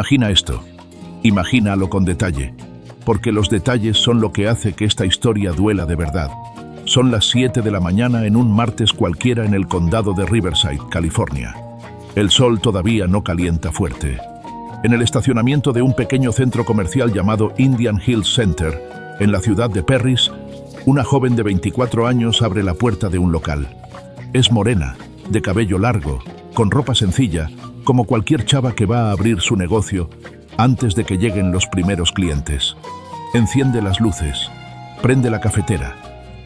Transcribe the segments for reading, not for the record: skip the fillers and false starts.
Imagina esto. Imagínalo con detalle, porque los detalles son lo que hace que esta historia duela de verdad. Son las 7 de la mañana en un martes cualquiera en el condado de Riverside, California. El sol todavía no calienta fuerte. En el estacionamiento de un pequeño centro comercial llamado Indian Hills Center, en la ciudad de Perris, una joven de 24 años abre la puerta de un local. Es morena, de cabello largo, con ropa sencilla, como cualquier chava que va a abrir su negocio antes de que lleguen los primeros clientes. Enciende las luces, prende la cafetera,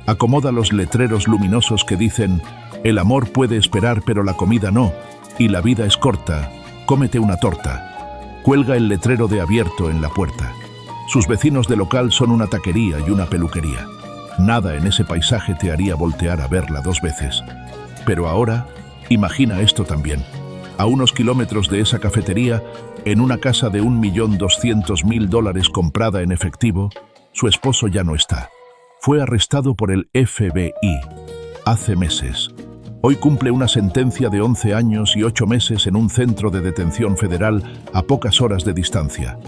acomoda los letreros luminosos que dicen «El amor puede esperar pero la comida no» y «La vida es corta, cómete una torta». Cuelga el letrero de abierto en la puerta. Sus vecinos de local son una taquería y una peluquería. Nada en ese paisaje te haría voltear a verla 2 veces. Pero ahora, imagina esto también. A unos kilómetros de esa cafetería, en una casa de $1.200.000 comprada en efectivo, su esposo ya no está. Fue arrestado por el FBI hace meses. Hoy cumple una sentencia de 11 años y 8 meses en un centro de detención federal a pocas horas de distancia.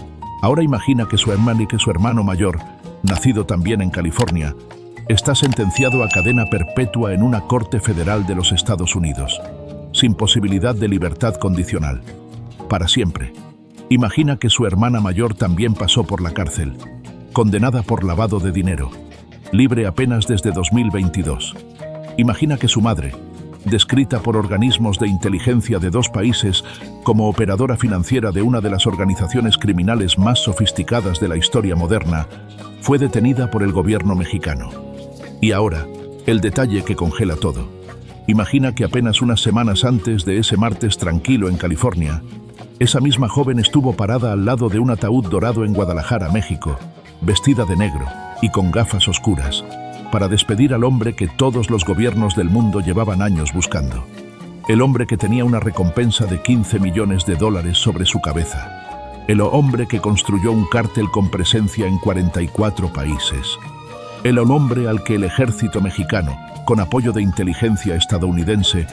Ahora imagina que su hermano mayor, nacido también en California, está sentenciado a cadena perpetua en una corte federal de los Estados Unidos, sin posibilidad de libertad condicional. Para siempre. Imagina que su hermana mayor también pasó por la cárcel, condenada por lavado de dinero, libre apenas desde 2022. Imagina que su madre, descrita por organismos de inteligencia de 2 países como operadora financiera de una de las organizaciones criminales más sofisticadas de la historia moderna, fue detenida por el gobierno mexicano. Y ahora, el detalle que congela todo. Imagina que apenas unas semanas antes de ese martes tranquilo en California, esa misma joven estuvo parada al lado de un ataúd dorado en Guadalajara, México, vestida de negro y con gafas oscuras, para despedir al hombre que todos los gobiernos del mundo llevaban años buscando. El hombre que tenía una recompensa de $15 millones sobre su cabeza. El hombre que construyó un cártel con presencia en 44 países. El hombre al que el ejército mexicano, con apoyo de inteligencia estadounidense,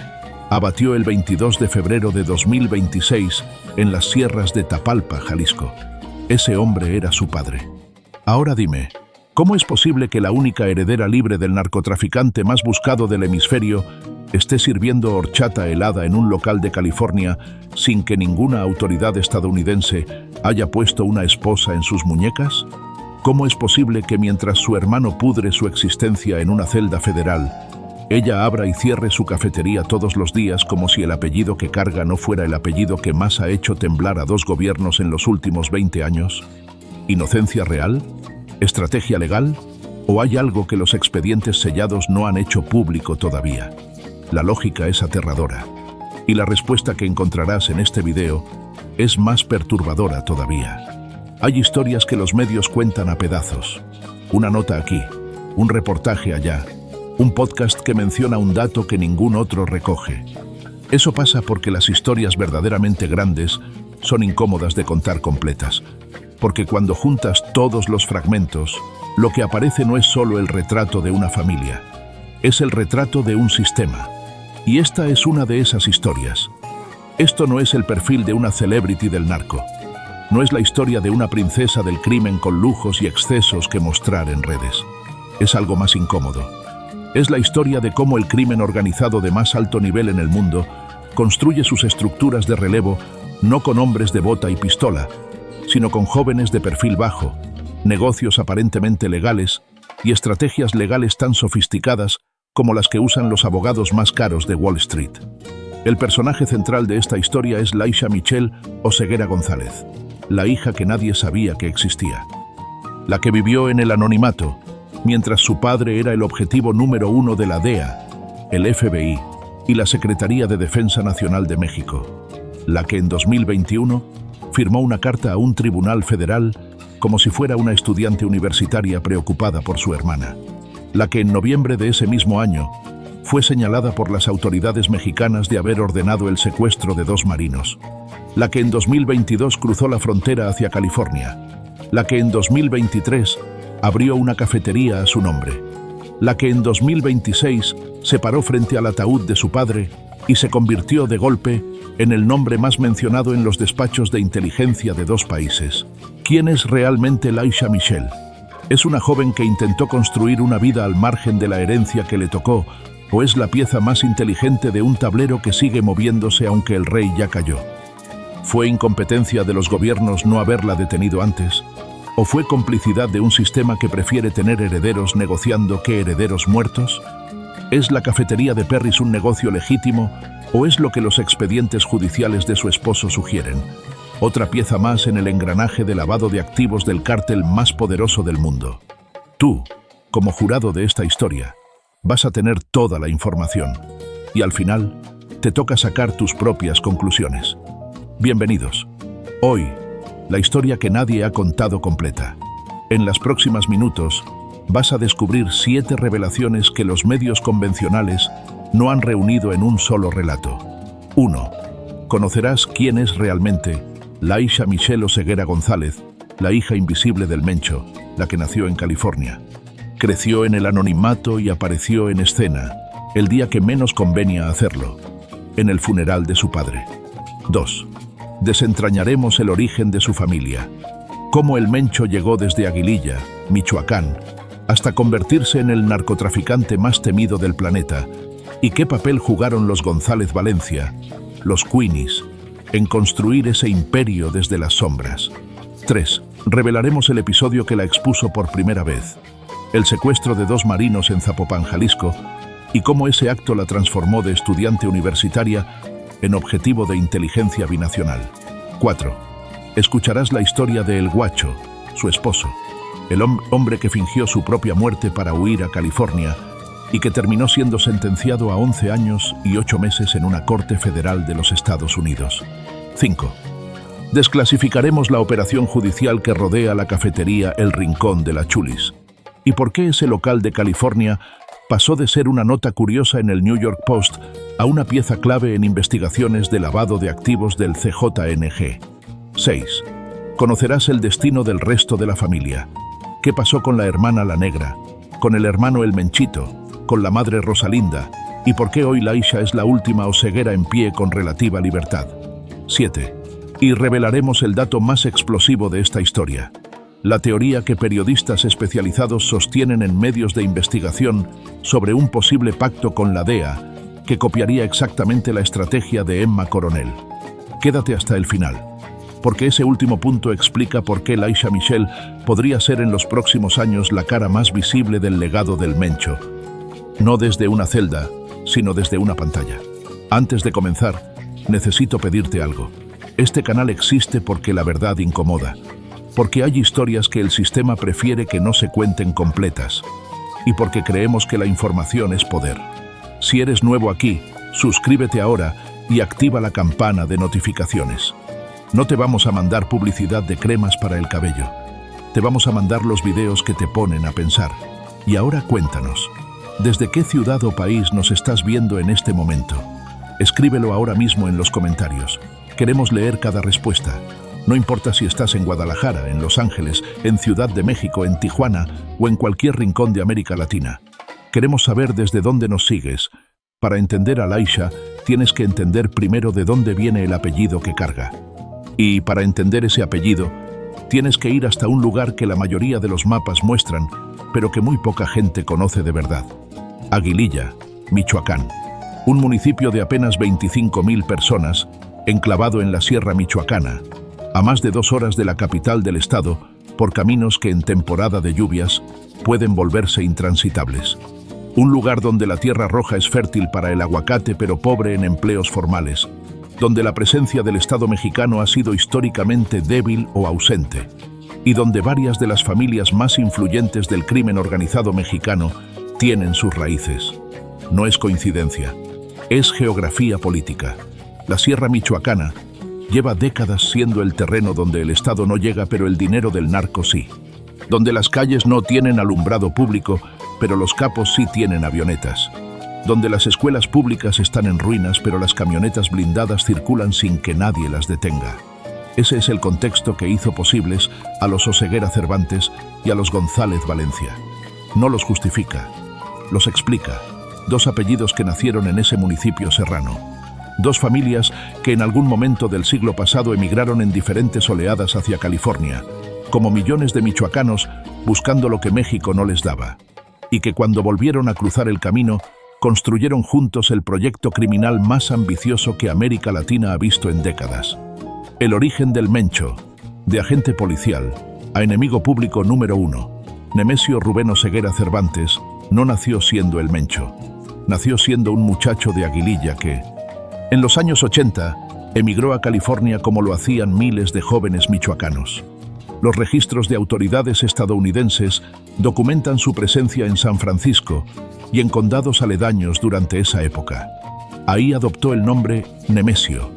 abatió el 22 de febrero de 2026 en las sierras de Tapalpa, Jalisco. Ese hombre era su padre. Ahora dime, ¿cómo es posible que la única heredera libre del narcotraficante más buscado del hemisferio esté sirviendo horchata helada en un local de California sin que ninguna autoridad estadounidense haya puesto una esposa en sus muñecas? ¿Cómo es posible que mientras su hermano pudre su existencia en una celda federal, ella abra y cierre su cafetería todos los días como si el apellido que carga no fuera el apellido que más ha hecho temblar a 2 gobiernos en los últimos 20 años? ¿Inocencia real? ¿Estrategia legal? ¿O hay algo que los expedientes sellados no han hecho público todavía? La lógica es aterradora. Y la respuesta que encontrarás en este video es más perturbadora todavía. Hay historias que los medios cuentan a pedazos. Una nota aquí, un reportaje allá, un podcast que menciona un dato que ningún otro recoge. Eso pasa porque las historias verdaderamente grandes son incómodas de contar completas. Porque cuando juntas todos los fragmentos, lo que aparece no es solo el retrato de una familia, es el retrato de un sistema. Y esta es una de esas historias. Esto no es el perfil de una celebrity del narco. No es la historia de una princesa del crimen con lujos y excesos que mostrar en redes. Es algo más incómodo. Es la historia de cómo el crimen organizado de más alto nivel en el mundo construye sus estructuras de relevo no con hombres de bota y pistola, sino con jóvenes de perfil bajo, negocios aparentemente legales y estrategias legales tan sofisticadas como las que usan los abogados más caros de Wall Street. El personaje central de esta historia es Laisha Michelle Oseguera González, la hija que nadie sabía que existía, la que vivió en el anonimato, mientras su padre era el objetivo número 1 de la DEA, el FBI y la Secretaría de Defensa Nacional de México, la que en 2021 firmó una carta a un tribunal federal como si fuera una estudiante universitaria preocupada por su hermana, la que en noviembre de ese mismo año fue señalada por las autoridades mexicanas de haber ordenado el secuestro de 2 marinos, la que en 2022 cruzó la frontera hacia California, la que en 2023 abrió una cafetería a su nombre, la que en 2026 se paró frente al ataúd de su padre y se convirtió de golpe en el nombre más mencionado en los despachos de inteligencia de dos países. ¿Quién es realmente Laisha Michelle? ¿Es una joven que intentó construir una vida al margen de la herencia que le tocó, o es la pieza más inteligente de un tablero que sigue moviéndose aunque el rey ya cayó? ¿Fue incompetencia de los gobiernos no haberla detenido antes? ¿O fue complicidad de un sistema que prefiere tener herederos negociando que herederos muertos? ¿Es la cafetería de Perris un negocio legítimo o es lo que los expedientes judiciales de su esposo sugieren? Otra pieza más en el engranaje de lavado de activos del cártel más poderoso del mundo. Tú, como jurado de esta historia, vas a tener toda la información y al final te toca sacar tus propias conclusiones. Bienvenidos. Hoy, la historia que nadie ha contado completa. En los próximos minutos, vas a descubrir 7 revelaciones que los medios convencionales no han reunido en un solo relato. 1. Conocerás quién es realmente Laisha Michelle Oseguera González, la hija invisible del Mencho, la que nació en California. Creció en el anonimato y apareció en escena, el día que menos convenía hacerlo, en el funeral de su padre. 2. Desentrañaremos el origen de su familia, cómo el Mencho llegó desde Aguililla, Michoacán, hasta convertirse en el narcotraficante más temido del planeta, y qué papel jugaron los González Valencia, los Queenies, en construir ese imperio desde las sombras. 3. Revelaremos el episodio que la expuso por primera vez, el secuestro de 2 marinos en Zapopan, Jalisco, y cómo ese acto la transformó de estudiante universitaria en objetivo de inteligencia binacional. 4. Escucharás la historia de El Guacho, su esposo, el hombre que fingió su propia muerte para huir a California y que terminó siendo sentenciado a 11 años y 8 meses en una corte federal de los Estados Unidos. 5. Desclasificaremos la operación judicial que rodea la cafetería El Rincón de la Chulis y por qué ese local de California pasó de ser una nota curiosa en el New York Post a una pieza clave en investigaciones de lavado de activos del CJNG. 6. Conocerás el destino del resto de la familia. ¿Qué pasó con la hermana La Negra, con el hermano El Menchito, con la madre Rosalinda y por qué hoy Laisha es la última Oseguera en pie con relativa libertad? 7. Y revelaremos el dato más explosivo de esta historia. La teoría que periodistas especializados sostienen en medios de investigación sobre un posible pacto con la DEA que copiaría exactamente la estrategia de Emma Coronel. Quédate hasta el final, porque ese último punto explica por qué Laisha Michelle podría ser en los próximos años la cara más visible del legado del Mencho. No desde una celda, sino desde una pantalla. Antes de comenzar, necesito pedirte algo. Este canal existe porque la verdad incomoda, porque hay historias que el sistema prefiere que no se cuenten completas, y porque creemos que la información es poder. Si eres nuevo aquí, suscríbete ahora y activa la campana de notificaciones. No te vamos a mandar publicidad de cremas para el cabello. Te vamos a mandar los videos que te ponen a pensar. Y ahora cuéntanos, ¿desde qué ciudad o país nos estás viendo en este momento? Escríbelo ahora mismo en los comentarios. Queremos leer cada respuesta. No importa si estás en Guadalajara, en Los Ángeles, en Ciudad de México, en Tijuana o en cualquier rincón de América Latina. Queremos saber desde dónde nos sigues. Para entender a Laisha, tienes que entender primero de dónde viene el apellido que carga. Y para entender ese apellido, tienes que ir hasta un lugar que la mayoría de los mapas muestran, pero que muy poca gente conoce de verdad. Aguililla, Michoacán. Un municipio de apenas 25.000 personas, enclavado en la Sierra Michoacana, a más de 2 horas de la capital del estado, por caminos que en temporada de lluvias pueden volverse intransitables. Un lugar donde la tierra roja es fértil para el aguacate pero pobre en empleos formales, donde la presencia del Estado mexicano ha sido históricamente débil o ausente, y donde varias de las familias más influyentes del crimen organizado mexicano tienen sus raíces. No es coincidencia, es geografía política. La Sierra Michoacana lleva décadas siendo el terreno donde el Estado no llega pero el dinero del narco sí, donde las calles no tienen alumbrado público pero los capos sí tienen avionetas, donde las escuelas públicas están en ruinas pero las camionetas blindadas circulan sin que nadie las detenga. Ese es el contexto que hizo posibles a los Oseguera Cervantes y a los González Valencia. No los justifica, los explica. 2 apellidos que nacieron en ese municipio serrano. Dos familias que en algún momento del siglo pasado emigraron en diferentes oleadas hacia California, como millones de michoacanos buscando lo que México no les daba, y que cuando volvieron a cruzar el camino, construyeron juntos el proyecto criminal más ambicioso que América Latina ha visto en décadas. El origen del Mencho, de agente policial a enemigo público número 1, Nemesio Rubén Oseguera Cervantes no nació siendo el Mencho. Nació siendo un muchacho de Aguililla que, en los años 80, emigró a California como lo hacían miles de jóvenes michoacanos. Los registros de autoridades estadounidenses documentan su presencia en San Francisco y en condados aledaños durante esa época. Ahí adoptó el nombre Nemesio,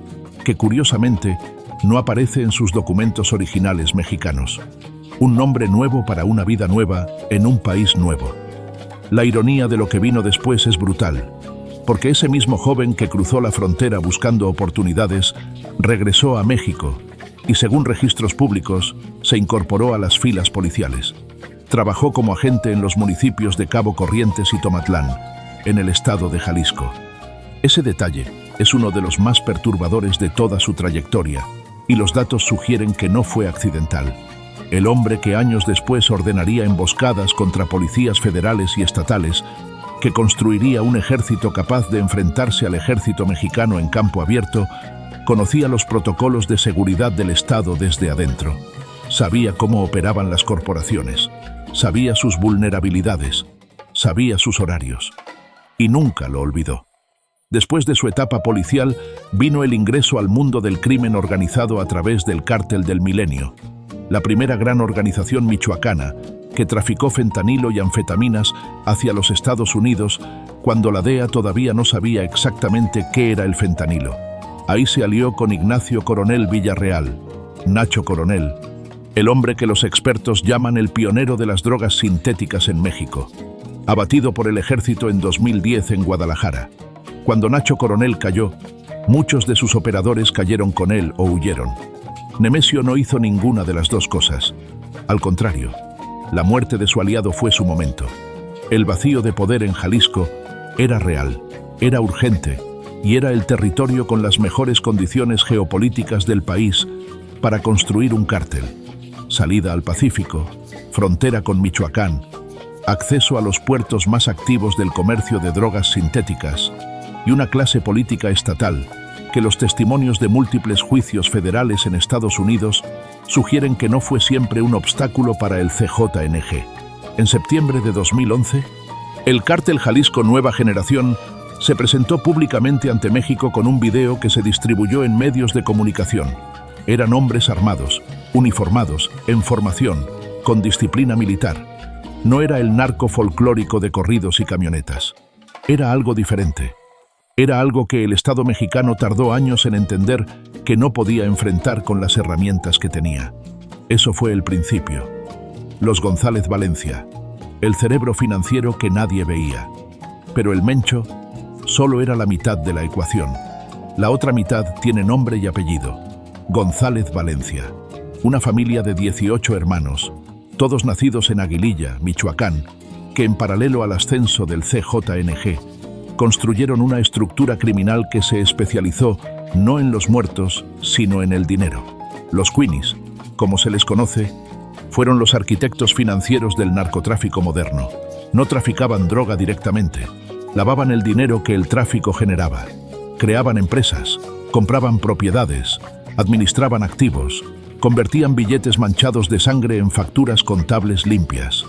que curiosamente no aparece en sus documentos originales mexicanos. Un nombre nuevo para una vida nueva en un país nuevo. La ironía de lo que vino después es brutal, porque ese mismo joven que cruzó la frontera buscando oportunidades regresó a México y, según registros públicos, se incorporó a las filas policiales. Trabajó como agente en los municipios de Cabo Corrientes y Tomatlán, en el estado de Jalisco. Ese detalle es uno de los más perturbadores de toda su trayectoria, y los datos sugieren que no fue accidental. El hombre que años después ordenaría emboscadas contra policías federales y estatales, que construiría un ejército capaz de enfrentarse al ejército mexicano en campo abierto, conocía los protocolos de seguridad del Estado desde adentro. Sabía cómo operaban las corporaciones, sabía sus vulnerabilidades, sabía sus horarios, y nunca lo olvidó. Después de su etapa policial, vino el ingreso al mundo del crimen organizado a través del Cártel del Milenio, la primera gran organización michoacana que traficó fentanilo y anfetaminas hacia los Estados Unidos cuando la DEA todavía no sabía exactamente qué era el fentanilo. Ahí se alió con Ignacio Coronel Villarreal, Nacho Coronel, el hombre que los expertos llaman el pionero de las drogas sintéticas en México, abatido por el ejército en 2010 en Guadalajara. Cuando Nacho Coronel cayó, muchos de sus operadores cayeron con él o huyeron. Nemesio no hizo ninguna de las dos cosas. Al contrario, la muerte de su aliado fue su momento. El vacío de poder en Jalisco era real, era urgente y era el territorio con las mejores condiciones geopolíticas del país para construir un cártel. Salida al Pacífico, frontera con Michoacán, acceso a los puertos más activos del comercio de drogas sintéticas y una clase política estatal que los testimonios de múltiples juicios federales en Estados Unidos sugieren que no fue siempre un obstáculo para el CJNG. En septiembre de 2011, el Cártel Jalisco Nueva Generación se presentó públicamente ante México con un video que se distribuyó en medios de comunicación. Eran hombres armados, uniformados, en formación, con disciplina militar. No era el narco folclórico de corridos y camionetas. Era algo diferente. Era algo que el Estado mexicano tardó años en entender que no podía enfrentar con las herramientas que tenía. Eso fue el principio. Los González Valencia, el cerebro financiero que nadie veía. Pero el Mencho solo era la mitad de la ecuación. La otra mitad tiene nombre y apellido: González Valencia. Una familia de 18 hermanos, todos nacidos en Aguililla, Michoacán, que en paralelo al ascenso del CJNG, construyeron una estructura criminal que se especializó no en los muertos, sino en el dinero. Los Queenies, como se les conoce, fueron los arquitectos financieros del narcotráfico moderno. No traficaban droga directamente, lavaban el dinero que el tráfico generaba. Creaban empresas, compraban propiedades, administraban activos, convertían billetes manchados de sangre en facturas contables limpias.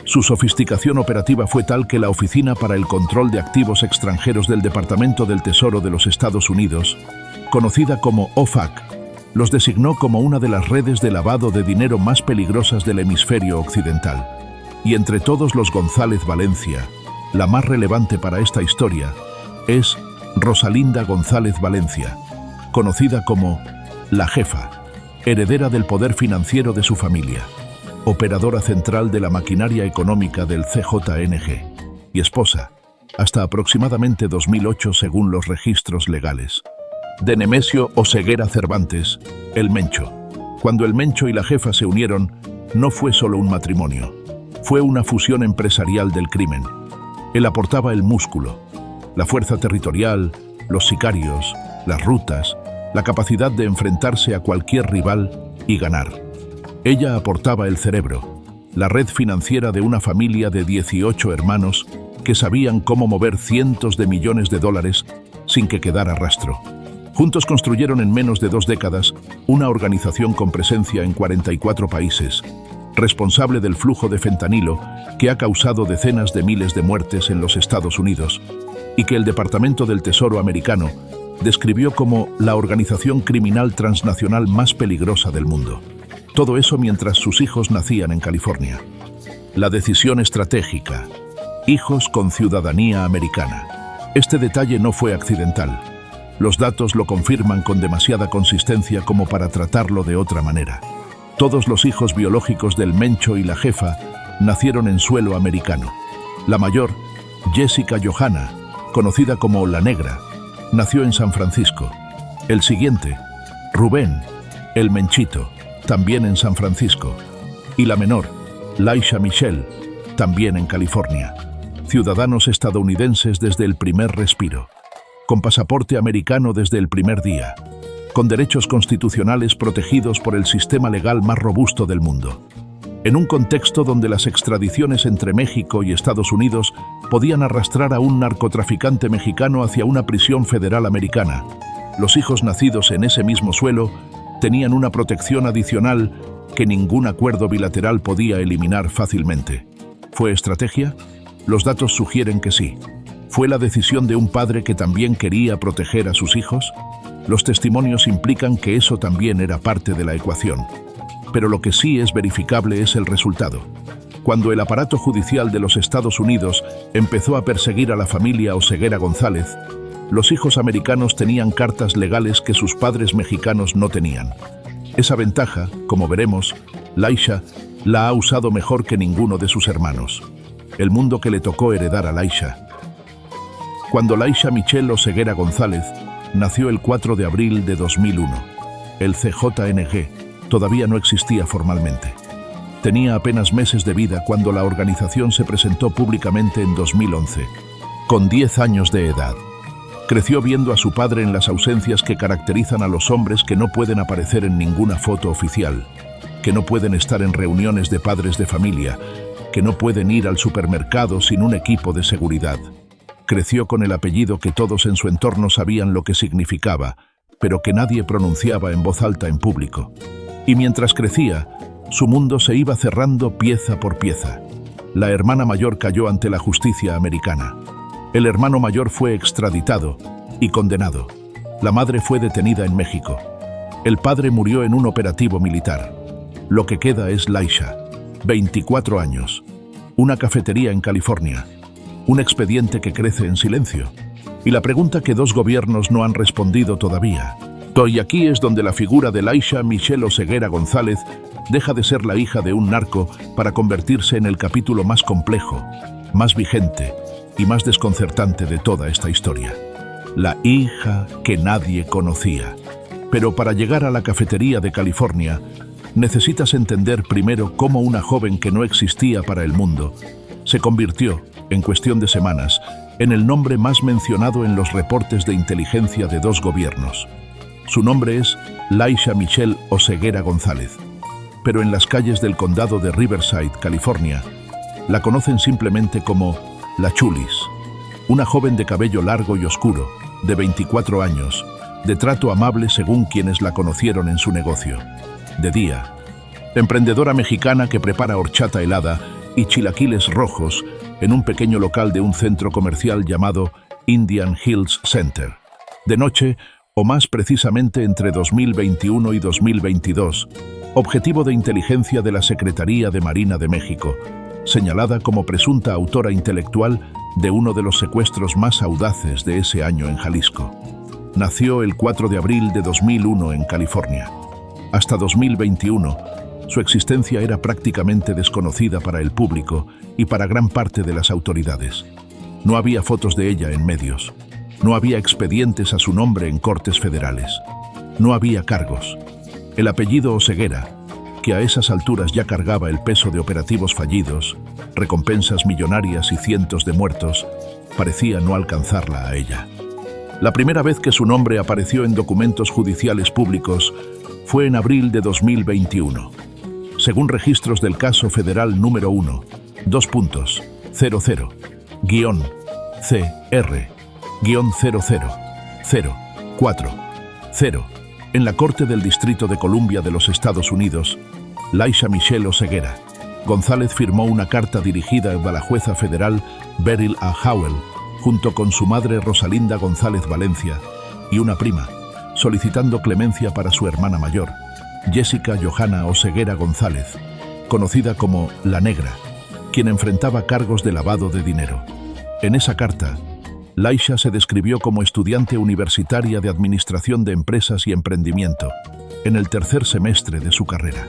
Su sofisticación operativa fue tal que la Oficina para el Control de Activos Extranjeros del Departamento del Tesoro de los Estados Unidos, conocida como OFAC, los designó como una de las redes de lavado de dinero más peligrosas del hemisferio occidental. Y entre todos los González Valencia, la más relevante para esta historia es Rosalinda González Valencia, conocida como la Jefa, heredera del poder financiero de su familia, operadora central de la maquinaria económica del CJNG y esposa, hasta aproximadamente 2008 según los registros legales, de Nemesio Oseguera Cervantes, el Mencho. Cuando el Mencho y la Jefa se unieron, no fue solo un matrimonio, fue una fusión empresarial del crimen. Él aportaba el músculo, la fuerza territorial, los sicarios, las rutas, la capacidad de enfrentarse a cualquier rival y ganar. Ella aportaba el cerebro, la red financiera de una familia de 18 hermanos que sabían cómo mover cientos de millones de dólares sin que quedara rastro. Juntos construyeron en menos de 2 décadas una organización con presencia en 44 países, responsable del flujo de fentanilo que ha causado decenas de miles de muertes en los Estados Unidos y que el Departamento del Tesoro americano describió como la organización criminal transnacional más peligrosa del mundo. Todo eso mientras sus hijos nacían en California. La decisión estratégica: hijos con ciudadanía americana. Este detalle no fue accidental. Los datos lo confirman con demasiada consistencia como para tratarlo de otra manera. Todos los hijos biológicos del Mencho y la jefa nacieron en suelo americano. La mayor, Jessica Johanna, conocida como La Negra, nació en San Francisco. El siguiente, Rubén, el Menchito, también en San Francisco. Y la menor, Laisha Michelle, también en California. Ciudadanos estadounidenses desde el primer respiro, con pasaporte americano desde el primer día, con derechos constitucionales protegidos por el sistema legal más robusto del mundo. En un contexto donde las extradiciones entre México y Estados Unidos podían arrastrar a un narcotraficante mexicano hacia una prisión federal americana, los hijos nacidos en ese mismo suelo tenían una protección adicional que ningún acuerdo bilateral podía eliminar fácilmente. ¿Fue estrategia? Los datos sugieren que sí. ¿Fue la decisión de un padre que también quería proteger a sus hijos? Los testimonios implican que eso también era parte de la ecuación. Pero lo que sí es verificable es el resultado. Cuando el aparato judicial de los Estados Unidos empezó a perseguir a la familia Oseguera González, los hijos americanos tenían cartas legales que sus padres mexicanos no tenían. Esa ventaja, como veremos, Laisha la ha usado mejor que ninguno de sus hermanos. El mundo que le tocó heredar a Laisha. Cuando Laisha Michelle Oseguera González nació el 4 de abril de 2001, el CJNG todavía no existía formalmente. Tenía apenas meses de vida cuando la organización se presentó públicamente en 2011, con 10 años de edad. Creció viendo a su padre en las ausencias que caracterizan a los hombres que no pueden aparecer en ninguna foto oficial, que no pueden estar en reuniones de padres de familia, que no pueden ir al supermercado sin un equipo de seguridad. Creció con el apellido que todos en su entorno sabían lo que significaba, pero que nadie pronunciaba en voz alta en público. Y mientras crecía, su mundo se iba cerrando pieza por pieza. La hermana mayor cayó ante la justicia americana. El hermano mayor fue extraditado y condenado. La madre fue detenida en México. El padre murió en un operativo militar. Lo que queda es Laisha, 24 años, una cafetería en California, un expediente que crece en silencio, y la pregunta que 2 gobiernos no han respondido todavía. Y aquí es donde la figura de Laisha Michelle Oseguera González deja de ser la hija de un narco para convertirse en el capítulo más complejo, más vigente y más desconcertante de toda esta historia. La hija que nadie conocía. Pero para llegar a la cafetería de California, necesitas entender primero cómo una joven que no existía para el mundo se convirtió, en cuestión de semanas, en el nombre más mencionado en los reportes de inteligencia de 2 gobiernos. Su nombre es Laisha Michelle Oseguera González, pero en las calles del condado de Riverside, California, la conocen simplemente como La Chulis, una joven de cabello largo y oscuro, de 24 años, de trato amable según quienes la conocieron en su negocio. De día, emprendedora mexicana que prepara horchata helada y chilaquiles rojos en un pequeño local de un centro comercial llamado Indian Hills Center. De noche, o más precisamente entre 2021 y 2022, objetivo de inteligencia de la Secretaría de Marina de México, señalada como presunta autora intelectual de uno de los secuestros más audaces de ese año en Jalisco. Nació el 4 de abril de 2001 en California. Hasta 2021, su existencia era prácticamente desconocida para el público y para gran parte de las autoridades. No había fotos de ella en medios. No había expedientes a su nombre en cortes federales. No había cargos. El apellido Oseguera, que a esas alturas ya cargaba el peso de operativos fallidos, recompensas millonarias y cientos de muertos, parecía no alcanzarla a ella. La primera vez que su nombre apareció en documentos judiciales públicos fue en abril de 2021. Según registros del caso federal número 1, 2.00-CR-00040, en la Corte del Distrito de Columbia de los Estados Unidos, Laisha Michelle Oseguera González firmó una carta dirigida a la jueza federal Beryl A. Howell, junto con su madre Rosalinda González Valencia y una prima, solicitando clemencia para su hermana mayor, Jessica Johanna Oseguera González, conocida como La Negra, quien enfrentaba cargos de lavado de dinero. En esa carta, Laisha se describió como estudiante universitaria de Administración de Empresas y Emprendimiento, en el tercer semestre de su carrera.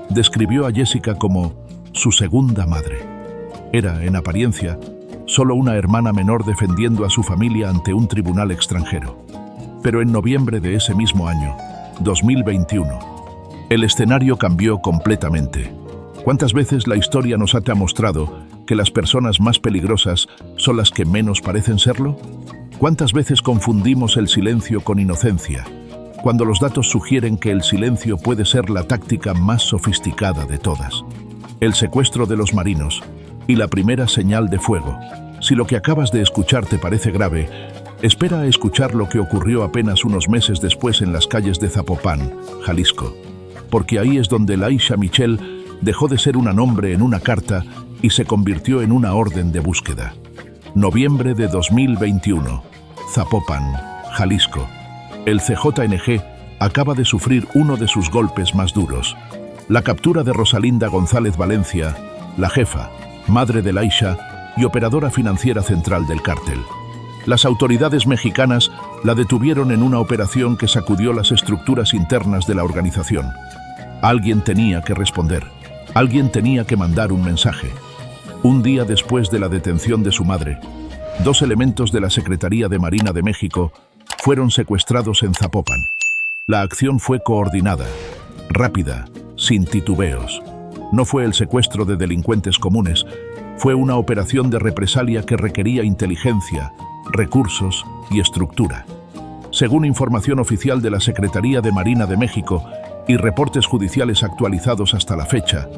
Describió a Jessica como su segunda madre. Era, en apariencia, solo una hermana menor defendiendo a su familia ante un tribunal extranjero. Pero en noviembre de ese mismo año, 2021, el escenario cambió completamente. ¿Cuántas veces la historia nos ha mostrado que las personas más peligrosas son las que menos parecen serlo? ¿Cuántas veces confundimos el silencio con inocencia, cuando los datos sugieren que el silencio puede ser la táctica más sofisticada de todas? El secuestro de los marinos y la primera señal de fuego. Si lo que acabas de escuchar te parece grave, espera a escuchar lo que ocurrió apenas unos meses después en las calles de Zapopan, Jalisco, porque ahí es donde Laisha Michelle dejó de ser un nombre en una carta y se convirtió en una orden de búsqueda. Noviembre de 2021, Zapopan, Jalisco. El CJNG acaba de sufrir uno de sus golpes más duros. La captura de Rosalinda González Valencia, la jefa, madre de Laisha y operadora financiera central del cártel. Las autoridades mexicanas la detuvieron en una operación que sacudió las estructuras internas de la organización. Alguien tenía que responder. Alguien tenía que mandar un mensaje. Un día después de la detención de su madre, 2 elementos de la Secretaría de Marina de México fueron secuestrados en Zapopan. La acción fue coordinada, rápida, sin titubeos. No fue el secuestro de delincuentes comunes, fue una operación de represalia que requería inteligencia, recursos y estructura. Según información oficial de la Secretaría de Marina de México y reportes judiciales actualizados hasta la fecha,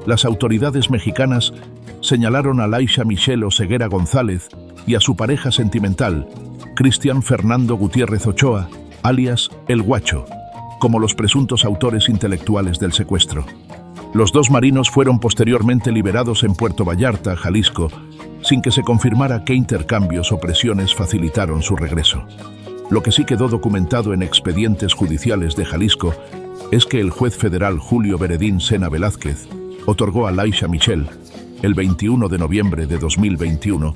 las autoridades mexicanas señalaron a Laisha Michelle Oseguera González y a su pareja sentimental, Cristian Fernando Gutiérrez Ochoa, alias El Guacho, como los presuntos autores intelectuales del secuestro. Los 2 marinos fueron posteriormente liberados en Puerto Vallarta, Jalisco, sin que se confirmara qué intercambios o presiones facilitaron su regreso. Lo que sí quedó documentado en expedientes judiciales de Jalisco es que el juez federal Julio Veredín Sena Velázquez otorgó a Laisha Michelle, el 21 de noviembre de 2021,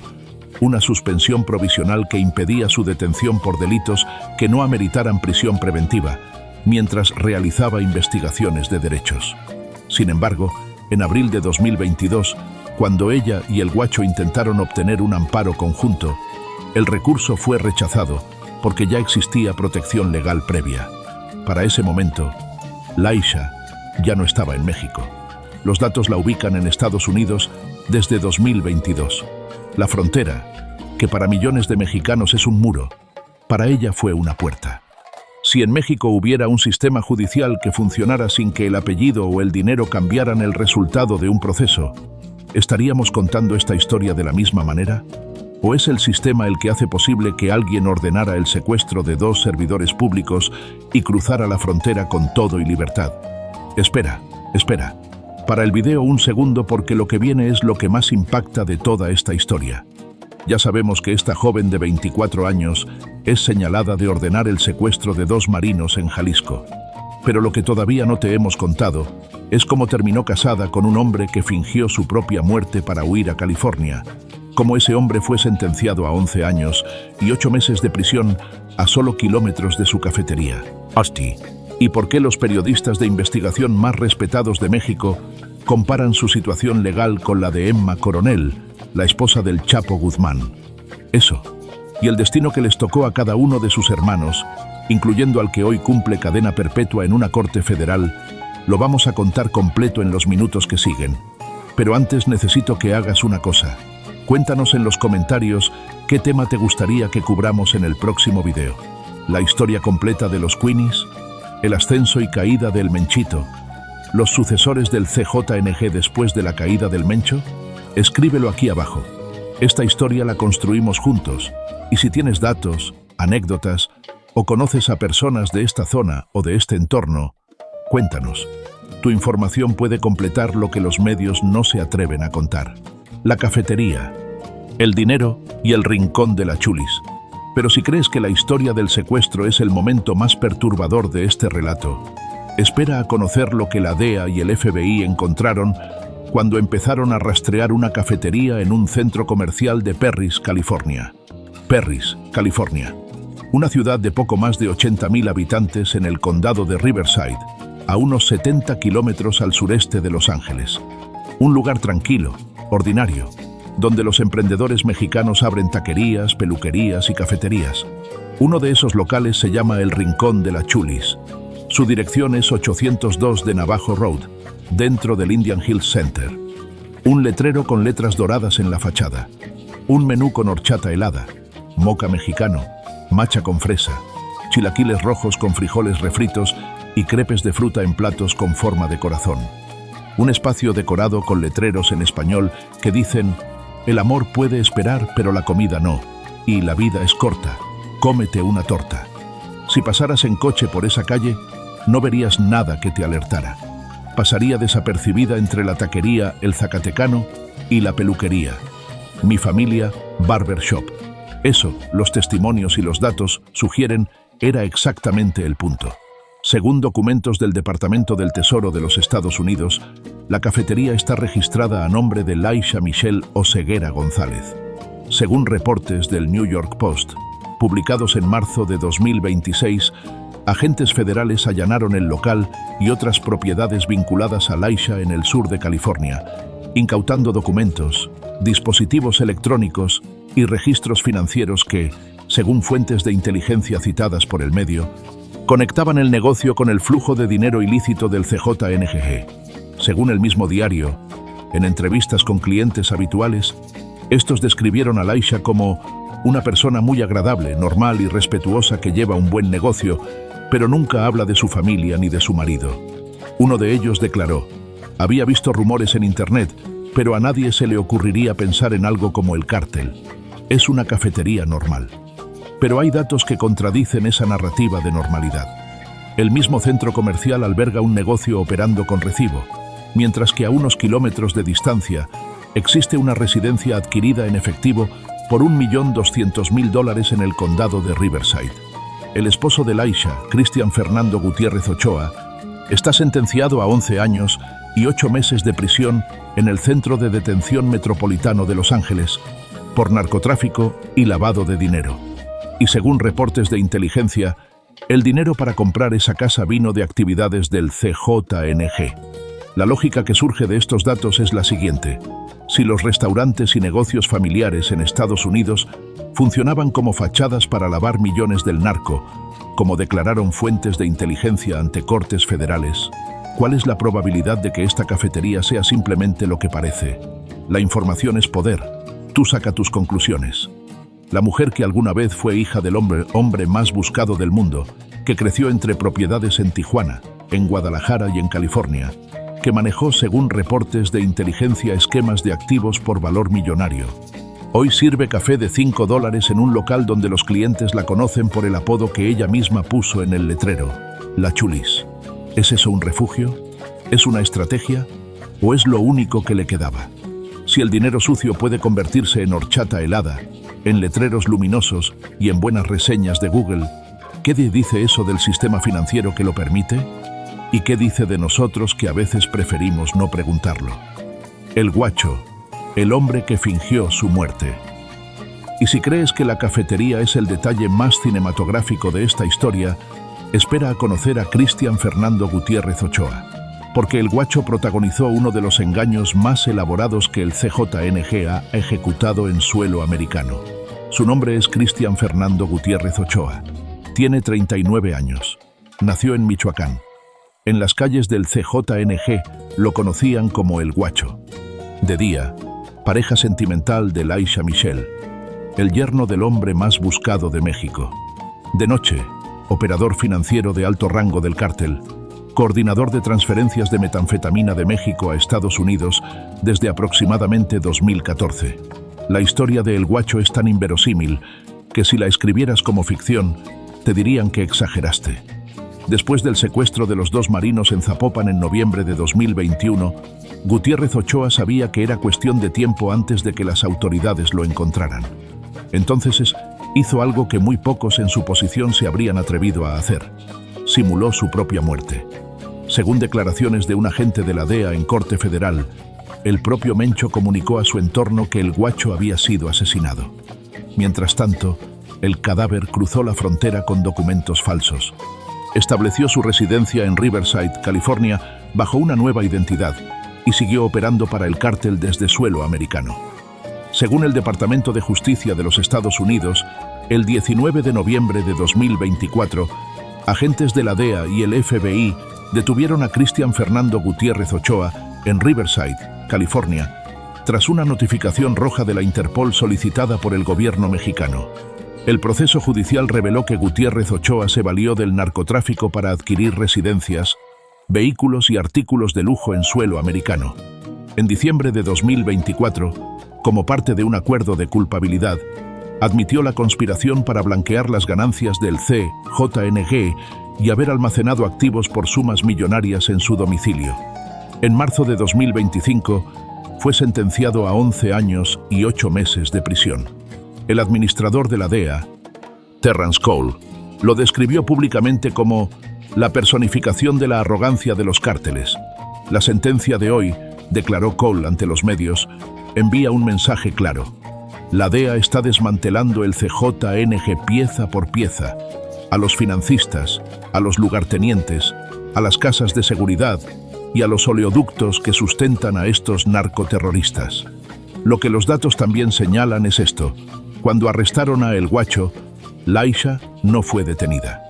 una suspensión provisional que impedía su detención por delitos que no ameritaran prisión preventiva, mientras realizaba investigaciones de derechos. Sin embargo, en abril de 2022, cuando ella y el Guacho intentaron obtener un amparo conjunto, el recurso fue rechazado porque ya existía protección legal previa. Para ese momento, Laisha ya no estaba en México. Los datos la ubican en Estados Unidos desde 2022. La frontera, que para millones de mexicanos es un muro, para ella fue una puerta. Si en México hubiera un sistema judicial que funcionara sin que el apellido o el dinero cambiaran el resultado de un proceso, ¿estaríamos contando esta historia de la misma manera? ¿O es el sistema el que hace posible que alguien ordenara el secuestro de 2 servidores públicos y cruzara la frontera con todo y libertad? Espera. Para el video un segundo, porque lo que viene es lo que más impacta de toda esta historia. Ya sabemos que esta joven de 24 años es señalada de ordenar el secuestro de 2 marinos en Jalisco. Pero lo que todavía no te hemos contado es cómo terminó casada con un hombre que fingió su propia muerte para huir a California, cómo ese hombre fue sentenciado a 11 años y 8 meses de prisión a solo kilómetros de su cafetería. Y por qué los periodistas de investigación más respetados de México comparan su situación legal con la de Emma Coronel, la esposa del Chapo Guzmán. Eso, y el destino que les tocó a cada uno de sus hermanos, incluyendo al que hoy cumple cadena perpetua en una corte federal, lo vamos a contar completo en los minutos que siguen. Pero antes necesito que hagas una cosa. Cuéntanos en los comentarios qué tema te gustaría que cubramos en el próximo video. ¿La historia completa de los Queenies? ¿El ascenso y caída del Menchito? ¿Los sucesores del CJNG después de la caída del Mencho? Escríbelo aquí abajo. Esta historia la construimos juntos, y si tienes datos, anécdotas, o conoces a personas de esta zona o de este entorno, cuéntanos. Tu información puede completar lo que los medios no se atreven a contar. La cafetería, el dinero y el rincón de la Chulis. Pero si crees que la historia del secuestro es el momento más perturbador de este relato, espera a conocer lo que la DEA y el FBI encontraron cuando empezaron a rastrear una cafetería en un centro comercial de Perris, California. Perris, California. Una ciudad de poco más de 80.000 habitantes en el condado de Riverside, a unos 70 kilómetros al sureste de Los Ángeles. Un lugar tranquilo, ordinario, donde los emprendedores mexicanos abren taquerías, peluquerías y cafeterías. Uno de esos locales se llama El Rincón de la Chulis. Su dirección es 802 de Navajo Road, dentro del Indian Hills Center. Un letrero con letras doradas en la fachada. Un menú con horchata helada, moca mexicano, macha con fresa, chilaquiles rojos con frijoles refritos y crepes de fruta en platos con forma de corazón. Un espacio decorado con letreros en español que dicen: el amor puede esperar, pero la comida no, y la vida es corta, cómete una torta. Si pasaras en coche por esa calle, no verías nada que te alertara. Pasaría desapercibida entre la taquería El Zacatecano y la peluquería. Mi familia, Barbershop. Eso, los testimonios y los datos sugieren, era exactamente el punto. Según documentos del Departamento del Tesoro de los Estados Unidos, la cafetería está registrada a nombre de Laisha Michelle Oseguera González. Según reportes del New York Post, publicados en marzo de 2026, agentes federales allanaron el local y otras propiedades vinculadas a Laisha en el sur de California, incautando documentos, dispositivos electrónicos y registros financieros que, según fuentes de inteligencia citadas por el medio, conectaban el negocio con el flujo de dinero ilícito del CJNG. Según el mismo diario, en entrevistas con clientes habituales, estos describieron a Laisha como una persona muy agradable, normal y respetuosa que lleva un buen negocio, pero nunca habla de su familia ni de su marido. Uno de ellos declaró: había visto rumores en internet, pero a nadie se le ocurriría pensar en algo como el cártel. Es una cafetería normal. Pero hay datos que contradicen esa narrativa de normalidad. El mismo centro comercial alberga un negocio operando con recibo, mientras que a unos kilómetros de distancia existe una residencia adquirida en efectivo por $1.200.000 en el condado de Riverside. El esposo de Laisha, Cristian Fernando Gutiérrez Ochoa, está sentenciado a 11 años y 8 meses de prisión en el Centro de Detención Metropolitano de Los Ángeles por narcotráfico y lavado de dinero. Y según reportes de inteligencia, el dinero para comprar esa casa vino de actividades del CJNG. La lógica que surge de estos datos es la siguiente: si los restaurantes y negocios familiares en Estados Unidos funcionaban como fachadas para lavar millones del narco, como declararon fuentes de inteligencia ante cortes federales, ¿cuál es la probabilidad de que esta cafetería sea simplemente lo que parece? La información es poder. Tú saca tus conclusiones. La mujer que alguna vez fue hija del hombre más buscado del mundo, que creció entre propiedades en Tijuana, en Guadalajara y en California, que manejó, según reportes de inteligencia, esquemas de activos por valor millonario. Hoy sirve café de $5 en un local donde los clientes la conocen por el apodo que ella misma puso en el letrero: La Chulis. ¿Es eso un refugio? ¿Es una estrategia? ¿O es lo único que le quedaba? Si el dinero sucio puede convertirse en horchata helada, en letreros luminosos y en buenas reseñas de Google, ¿qué dice eso del sistema financiero que lo permite? ¿Y qué dice de nosotros que a veces preferimos no preguntarlo? El guacho, el hombre que fingió su muerte. Y si crees que la cafetería es el detalle más cinematográfico de esta historia, espera a conocer a Cristian Fernando Gutiérrez Ochoa, porque el guacho protagonizó uno de los engaños más elaborados que el CJNG ha ejecutado en suelo americano. Su nombre es Cristian Fernando Gutiérrez Ochoa. Tiene 39 años. Nació en Michoacán. En las calles del CJNG lo conocían como el guacho. De día, pareja sentimental de Laisha Michelle, el yerno del hombre más buscado de México. De noche, operador financiero de alto rango del cártel, coordinador de transferencias de metanfetamina de México a Estados Unidos desde aproximadamente 2014. La historia de El Guacho es tan inverosímil que si la escribieras como ficción, te dirían que exageraste. Después del secuestro de los dos marinos en Zapopan en noviembre de 2021, Gutiérrez Ochoa sabía que era cuestión de tiempo antes de que las autoridades lo encontraran. Entonces hizo algo que muy pocos en su posición se habrían atrevido a hacer. Simuló su propia muerte. Según declaraciones de un agente de la DEA en Corte Federal, el propio Mencho comunicó a su entorno que el Guacho había sido asesinado. Mientras tanto, el cadáver cruzó la frontera con documentos falsos. Estableció su residencia en Riverside, California, bajo una nueva identidad y siguió operando para el cártel desde suelo americano. Según el Departamento de Justicia de los Estados Unidos, el 19 de noviembre de 2024, agentes de la DEA y el FBI detuvieron a Cristian Fernando Gutiérrez Ochoa en Riverside, California, tras una notificación roja de la Interpol solicitada por el gobierno mexicano. El proceso judicial reveló que Gutiérrez Ochoa se valió del narcotráfico para adquirir residencias, vehículos y artículos de lujo en suelo americano. En diciembre de 2024, como parte de un acuerdo de culpabilidad, admitió la conspiración para blanquear las ganancias del CJNG y haber almacenado activos por sumas millonarias en su domicilio. En marzo de 2025, fue sentenciado a 11 años y 8 meses de prisión. El administrador de la DEA, Terrance Cole, lo describió públicamente como la personificación de la arrogancia de los cárteles. La sentencia de hoy, declaró Cole ante los medios, envía un mensaje claro. La DEA está desmantelando el CJNG pieza por pieza, a los financistas, a los lugartenientes, a las casas de seguridad y a los oleoductos que sustentan a estos narcoterroristas. Lo que los datos también señalan es esto. Cuando arrestaron a El Guacho, Laisha no fue detenida.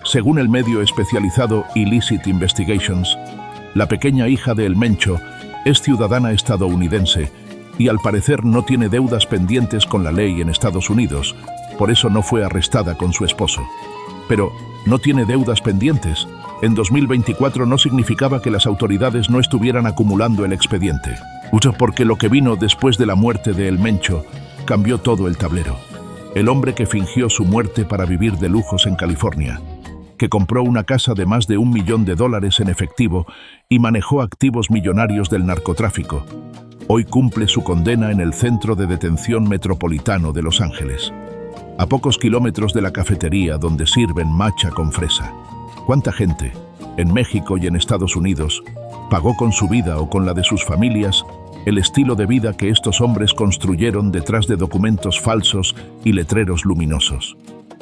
Según el medio especializado Illicit Investigations, la pequeña hija de El Mencho es ciudadana estadounidense y al parecer no tiene deudas pendientes con la ley en Estados Unidos, por eso no fue arrestada con su esposo. Pero, ¿no tiene deudas pendientes? En 2024 no significaba que las autoridades no estuvieran acumulando el expediente, porque lo que vino después de la muerte de El Mencho cambió todo el tablero. El hombre que fingió su muerte para vivir de lujos en California, que compró una casa de más de $1 millón en efectivo y manejó activos millonarios del narcotráfico, hoy cumple su condena en el Centro de Detención Metropolitano de Los Ángeles, a pocos kilómetros de la cafetería donde sirven matcha con fresa. ¿Cuánta gente, en México y en Estados Unidos, pagó con su vida o con la de sus familias el estilo de vida que estos hombres construyeron detrás de documentos falsos y letreros luminosos?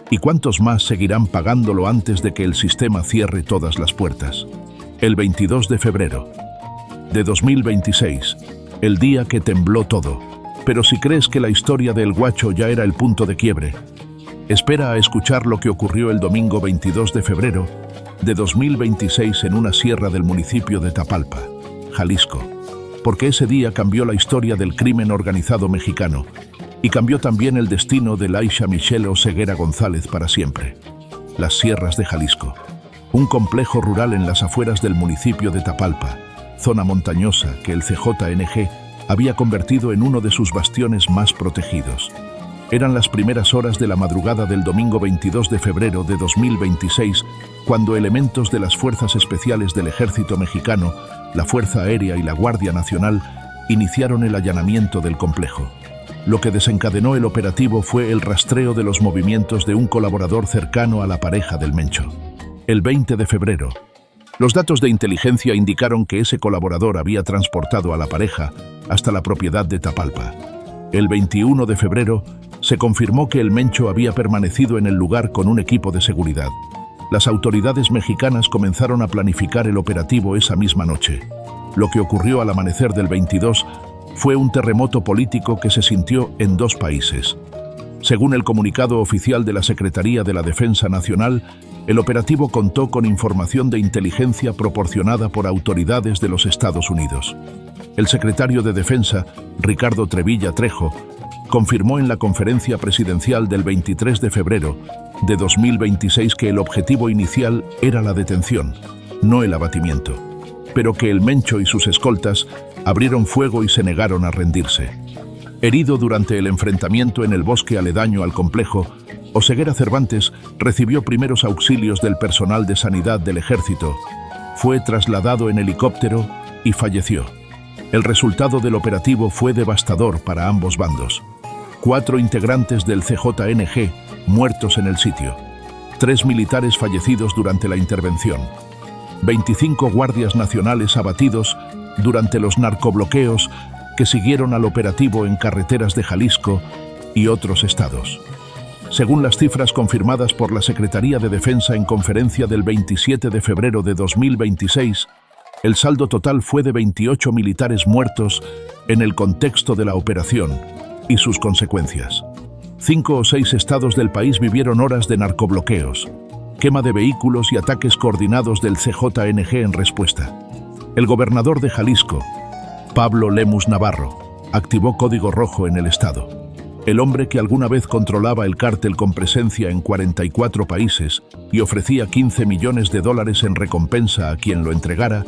¿Y cuántos más seguirán pagándolo antes de que el sistema cierre todas las puertas? El 22 de febrero de 2026, el día que tembló todo. Pero si crees que la historia de El Guacho ya era el punto de quiebre, espera a escuchar lo que ocurrió el domingo 22 de febrero de 2026 en una sierra del municipio de Tapalpa, Jalisco. Porque ese día cambió la historia del crimen organizado mexicano y cambió también el destino de Laisha Michelle Oseguera González para siempre. Las Sierras de Jalisco, un complejo rural en las afueras del municipio de Tapalpa, zona montañosa que el CJNG había convertido en uno de sus bastiones más protegidos. Eran las primeras horas de la madrugada del domingo 22 de febrero de 2026, cuando elementos de las Fuerzas Especiales del Ejército Mexicano, la Fuerza Aérea y la Guardia Nacional iniciaron el allanamiento del complejo. Lo que desencadenó el operativo fue el rastreo de los movimientos de un colaborador cercano a la pareja del Mencho. El 20 de febrero, los datos de inteligencia indicaron que ese colaborador había transportado a la pareja hasta la propiedad de Tapalpa. El 21 de febrero, se confirmó que el Mencho había permanecido en el lugar con un equipo de seguridad. Las autoridades mexicanas comenzaron a planificar el operativo esa misma noche. Lo que ocurrió al amanecer del 22 fue un terremoto político que se sintió en dos países. Según el comunicado oficial de la Secretaría de la Defensa Nacional, el operativo contó con información de inteligencia proporcionada por autoridades de los Estados Unidos. El secretario de Defensa, Ricardo Trevilla Trejo, confirmó en la conferencia presidencial del 23 de febrero de 2026 que el objetivo inicial era la detención, no el abatimiento, pero que el Mencho y sus escoltas abrieron fuego y se negaron a rendirse. Herido durante el enfrentamiento en el bosque aledaño al complejo, Oseguera Cervantes recibió primeros auxilios del personal de sanidad del ejército, fue trasladado en helicóptero y falleció. El resultado del operativo fue devastador para ambos bandos. 4 integrantes del CJNG muertos en el sitio, 3 militares fallecidos durante la intervención, 25 guardias nacionales abatidos durante los narcobloqueos que siguieron al operativo en carreteras de Jalisco y otros estados. Según las cifras confirmadas por la Secretaría de Defensa en conferencia del 27 de febrero de 2026, el saldo total fue de 28 militares muertos en el contexto de la operación y sus consecuencias. 5 o 6 estados del país vivieron horas de narcobloqueos, quema de vehículos y ataques coordinados del CJNG en respuesta. El gobernador de Jalisco, Pablo Lemus Navarro, activó código rojo en el estado. El hombre que alguna vez controlaba el cártel con presencia en 44 países y ofrecía $15 millones en recompensa a quien lo entregara,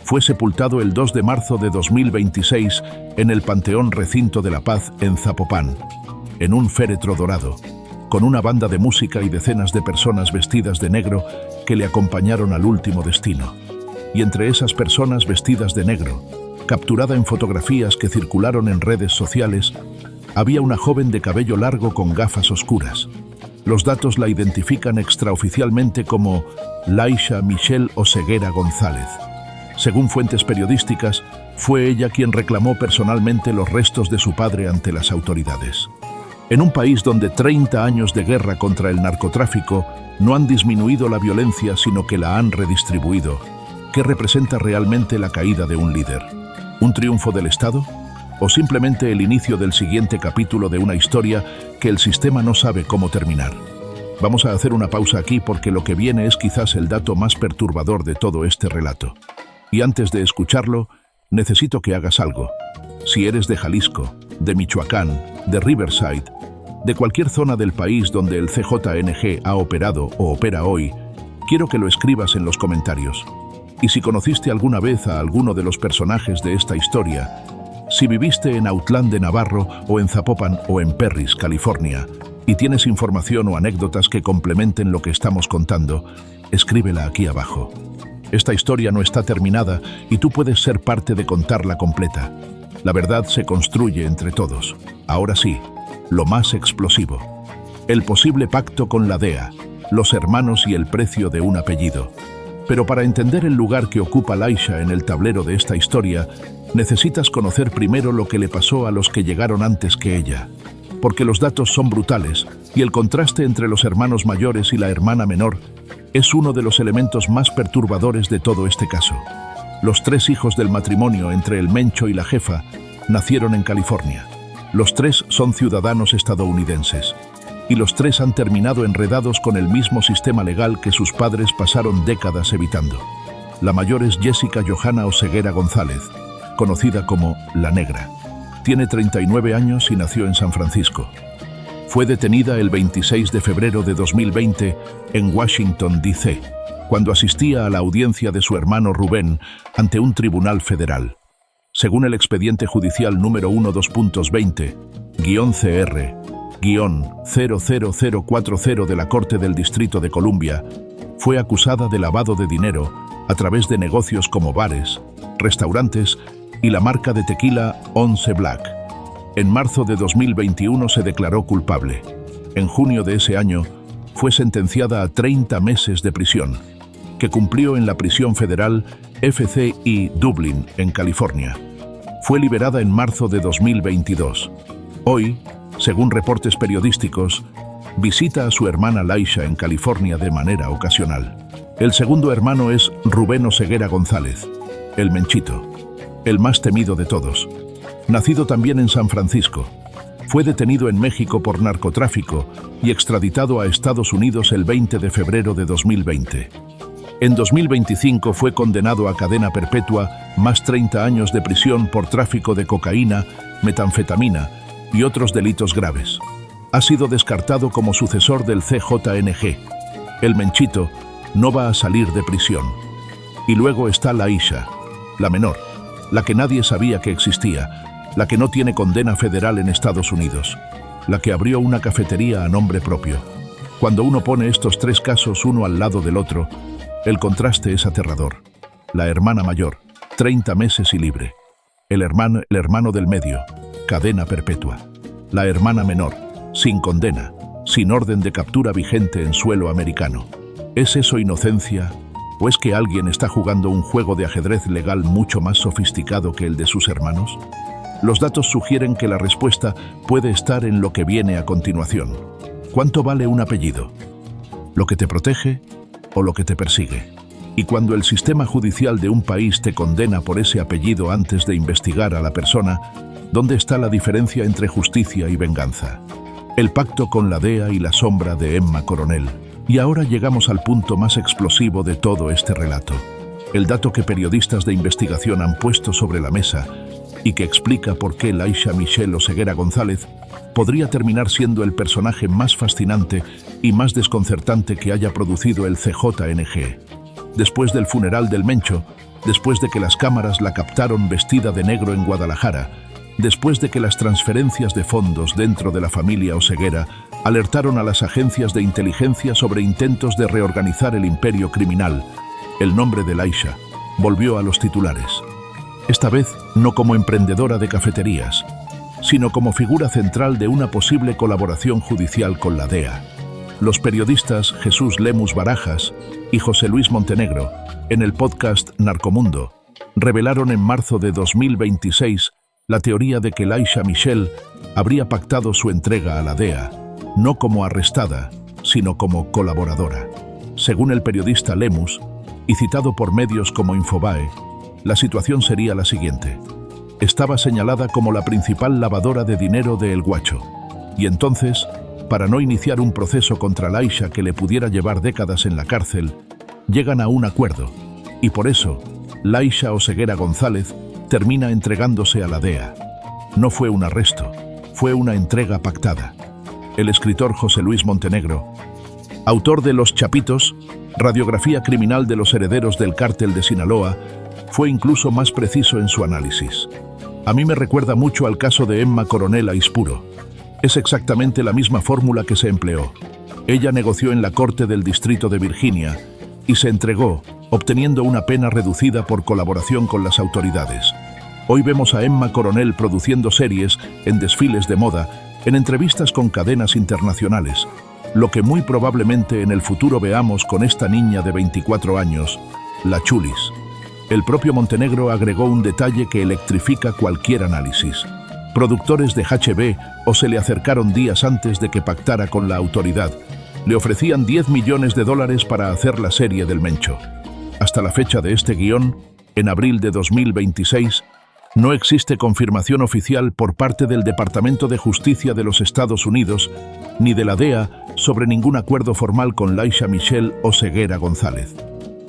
fue sepultado el 2 de marzo de 2026 en el Panteón Recinto de la Paz en Zapopan, en un féretro dorado, con una banda de música y decenas de personas vestidas de negro que le acompañaron al último destino. Y entre esas personas vestidas de negro, capturada en fotografías que circularon en redes sociales, había una joven de cabello largo con gafas oscuras. Los datos la identifican extraoficialmente como Laisha Michelle Oseguera González. Según fuentes periodísticas, fue ella quien reclamó personalmente los restos de su padre ante las autoridades. En un país donde 30 años de guerra contra el narcotráfico no han disminuido la violencia, sino que la han redistribuido, ¿qué representa realmente la caída de un líder? ¿Un triunfo del Estado? ¿O simplemente el inicio del siguiente capítulo de una historia que el sistema no sabe cómo terminar? Vamos a hacer una pausa aquí porque lo que viene es quizás el dato más perturbador de todo este relato. Y antes de escucharlo, necesito que hagas algo. Si eres de Jalisco, de Michoacán, de Riverside, de cualquier zona del país donde el CJNG ha operado o opera hoy, quiero que lo escribas en los comentarios. Y si conociste alguna vez a alguno de los personajes de esta historia, si viviste en Autlán de Navarro o en Zapopan o en Perris, California, y tienes información o anécdotas que complementen lo que estamos contando, escríbela aquí abajo. Esta historia no está terminada y tú puedes ser parte de contarla completa. La verdad se construye entre todos. Ahora sí, lo más explosivo. El posible pacto con la DEA, los hermanos y el precio de un apellido. Pero para entender el lugar que ocupa Laisha en el tablero de esta historia, necesitas conocer primero lo que le pasó a los que llegaron antes que ella. Porque los datos son brutales y el contraste entre los hermanos mayores y la hermana menor es uno de los elementos más perturbadores de todo este caso. Los 3 hijos del matrimonio entre el Mencho y la jefa nacieron en California. Los 3 son ciudadanos estadounidenses. Y los 3 han terminado enredados con el mismo sistema legal que sus padres pasaron décadas evitando. La mayor es Jessica Johanna Oseguera González, conocida como La Negra. Tiene 39 años y nació en San Francisco. Fue detenida el 26 de febrero de 2020 en Washington, D.C., cuando asistía a la audiencia de su hermano Rubén ante un tribunal federal. Según el expediente judicial número 12.20-CR-00040 de la Corte del Distrito de Columbia, fue acusada de lavado de dinero a través de negocios como bares, restaurantes y la marca de tequila Once Black. En marzo de 2021 se declaró culpable. En junio de ese año, fue sentenciada a 30 meses de prisión, que cumplió en la prisión federal FCI Dublin, en California. Fue liberada en marzo de 2022. Hoy, según reportes periodísticos, visita a su hermana Laisha en California de manera ocasional. El segundo hermano es Rubén Oseguera González, el Menchito, el más temido de todos. Nacido también en San Francisco, fue detenido en México por narcotráfico y extraditado a Estados Unidos el 20 de febrero de 2020. En 2025 fue condenado a cadena perpetua más 30 años de prisión por tráfico de cocaína, metanfetamina y otros delitos graves. Ha sido descartado como sucesor del CJNG. El Menchito no va a salir de prisión. Y luego está Laisha, la menor, la que nadie sabía que existía, la que no tiene condena federal en Estados Unidos, la que abrió una cafetería a nombre propio. Cuando uno pone estos tres casos uno al lado del otro, el contraste es aterrador. La hermana mayor, 30 meses y libre. El hermano del medio, cadena perpetua. La hermana menor, sin condena, sin orden de captura vigente en suelo americano. ¿Es eso inocencia? ¿O es que alguien está jugando un juego de ajedrez legal mucho más sofisticado que el de sus hermanos? Los datos sugieren que la respuesta puede estar en lo que viene a continuación. ¿Cuánto vale un apellido? ¿Lo que te protege o lo que te persigue? Y cuando el sistema judicial de un país te condena por ese apellido antes de investigar a la persona, ¿dónde está la diferencia entre justicia y venganza? El pacto con la DEA y la sombra de Emma Coronel. Y ahora llegamos al punto más explosivo de todo este relato. El dato que periodistas de investigación han puesto sobre la mesa y que explica por qué Laisha Michelle Oseguera González podría terminar siendo el personaje más fascinante y más desconcertante que haya producido el CJNG. Después del funeral del Mencho, después de que las cámaras la captaron vestida de negro en Guadalajara, después de que las transferencias de fondos dentro de la familia Oseguera alertaron a las agencias de inteligencia sobre intentos de reorganizar el imperio criminal, el nombre de Laisha volvió a los titulares. Esta vez no como emprendedora de cafeterías, sino como figura central de una posible colaboración judicial con la DEA. Los periodistas Jesús Lemus Barajas y José Luis Montenegro, en el podcast Narcomundo, revelaron en marzo de 2026 la teoría de que Laisha Michelle habría pactado su entrega a la DEA, no como arrestada, sino como colaboradora. Según el periodista Lemus, y citado por medios como Infobae, la situación sería la siguiente. Estaba señalada como la principal lavadora de dinero de El Guacho, y entonces, para no iniciar un proceso contra Laisha que le pudiera llevar décadas en la cárcel, llegan a un acuerdo, y por eso, Laisha Oseguera González termina entregándose a la DEA. No fue un arresto, fue una entrega pactada. El escritor José Luis Montenegro, autor de Los Chapitos, radiografía criminal de los herederos del cártel de Sinaloa, fue incluso más preciso en su análisis. A mí me recuerda mucho al caso de Emma Coronel Aispuro. Es exactamente la misma fórmula que se empleó. Ella negoció en la Corte del Distrito de Virginia y se entregó, obteniendo una pena reducida por colaboración con las autoridades. Hoy vemos a Emma Coronel produciendo series, en desfiles de moda, en entrevistas con cadenas internacionales, lo que muy probablemente en el futuro veamos con esta niña de 24 años, la Chulis. El propio Montenegro agregó un detalle que electrifica cualquier análisis. Productores de HB o se le acercaron días antes de que pactara con la autoridad. Le ofrecían $10 millones para hacer la serie del Mencho. Hasta la fecha de este guión, en abril de 2026, no existe confirmación oficial por parte del Departamento de Justicia de los Estados Unidos ni de la DEA sobre ningún acuerdo formal con Laisha Michelle Oseguera González.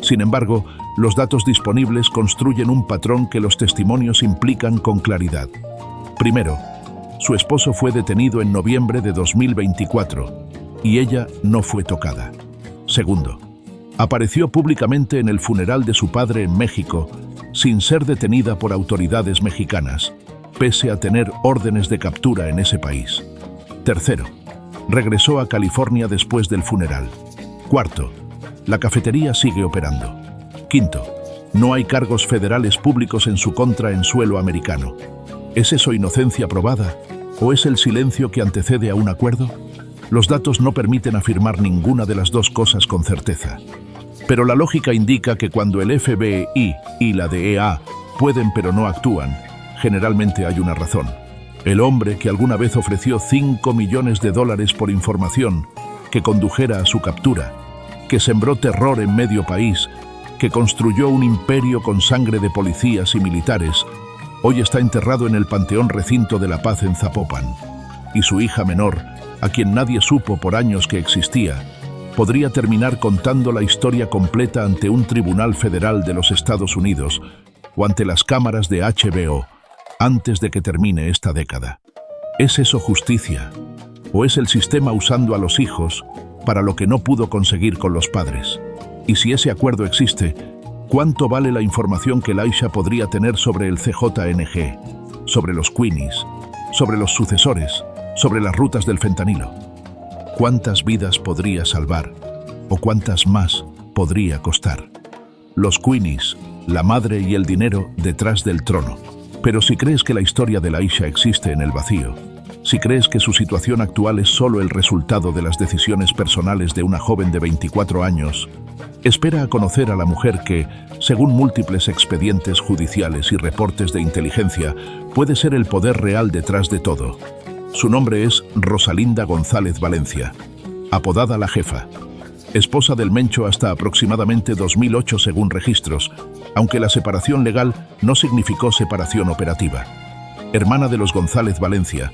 Sin embargo, los datos disponibles construyen un patrón que los testimonios implican con claridad. Primero, su esposo fue detenido en noviembre de 2024 y ella no fue tocada. Segundo, apareció públicamente en el funeral de su padre en México sin ser detenida por autoridades mexicanas, pese a tener órdenes de captura en ese país. Tercero, regresó a California después del funeral. Cuarto, la cafetería sigue operando. Quinto, no hay cargos federales públicos en su contra en suelo americano. ¿Es eso inocencia probada? ¿O es el silencio que antecede a un acuerdo? Los datos no permiten afirmar ninguna de las dos cosas con certeza. Pero la lógica indica que cuando el FBI y la DEA pueden pero no actúan, generalmente hay una razón. El hombre que alguna vez ofreció $5 millones por información que condujera a su captura, que sembró terror en medio país, que construyó un imperio con sangre de policías y militares, hoy está enterrado en el Panteón Recinto de la Paz en Zapopan. Y su hija menor, a quien nadie supo por años que existía, podría terminar contando la historia completa ante un tribunal federal de los Estados Unidos o ante las cámaras de HBO antes de que termine esta década. ¿Es eso justicia? ¿O es el sistema usando a los hijos para lo que no pudo conseguir con los padres? Y si ese acuerdo existe, ¿cuánto vale la información que Laisha podría tener sobre el CJNG, sobre los Queenies, sobre los sucesores, sobre las rutas del fentanilo? ¿Cuántas vidas podría salvar? ¿O cuántas más podría costar? Los Queenies, la madre y el dinero detrás del trono. Pero si crees que la historia de Laisha existe en el vacío, si crees que su situación actual es solo el resultado de las decisiones personales de una joven de 24 años, espera a conocer a la mujer que, según múltiples expedientes judiciales y reportes de inteligencia, puede ser el poder real detrás de todo. Su nombre es Rosalinda González Valencia, apodada La Jefa, esposa del Mencho hasta aproximadamente 2008 según registros, aunque la separación legal no significó separación operativa. Hermana de los González Valencia,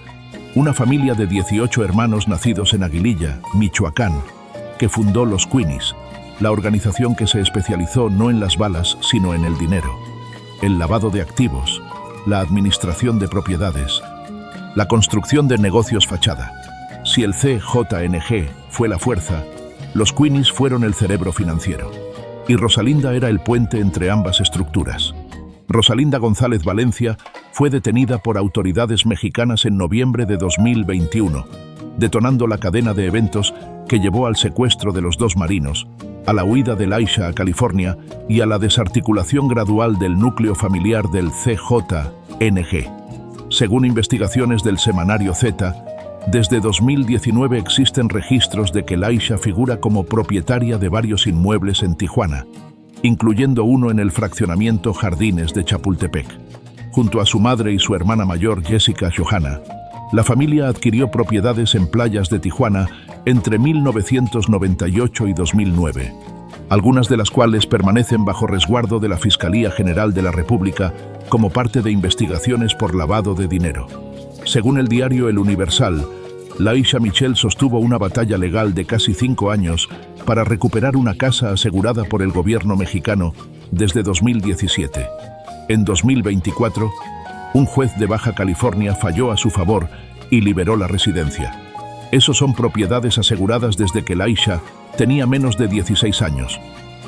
una familia de 18 hermanos nacidos en Aguililla, Michoacán, que fundó los Queenies, la organización que se especializó no en las balas, sino en el dinero, el lavado de activos, la administración de propiedades, la construcción de negocios fachada. Si el CJNG fue la fuerza, los Queenies fueron el cerebro financiero. Y Rosalinda era el puente entre ambas estructuras. Rosalinda González Valencia fue detenida por autoridades mexicanas en noviembre de 2021, detonando la cadena de eventos que llevó al secuestro de los dos marinos, a la huida de Laisha a California y a la desarticulación gradual del núcleo familiar del CJNG. Según investigaciones del semanario Z, desde 2019 existen registros de que Laisha figura como propietaria de varios inmuebles en Tijuana, incluyendo uno en el fraccionamiento Jardines de Chapultepec. Junto a su madre y su hermana mayor, Jessica Johanna, la familia adquirió propiedades en playas de Tijuana entre 1998 y 2009, algunas de las cuales permanecen bajo resguardo de la Fiscalía General de la República como parte de investigaciones por lavado de dinero. Según el diario El Universal, Laisha Michelle sostuvo una batalla legal de casi 5 años para recuperar una casa asegurada por el gobierno mexicano desde 2017. En 2024, un juez de Baja California falló a su favor y liberó la residencia. Esos son propiedades aseguradas desde que Laisha tenía menos de 16 años.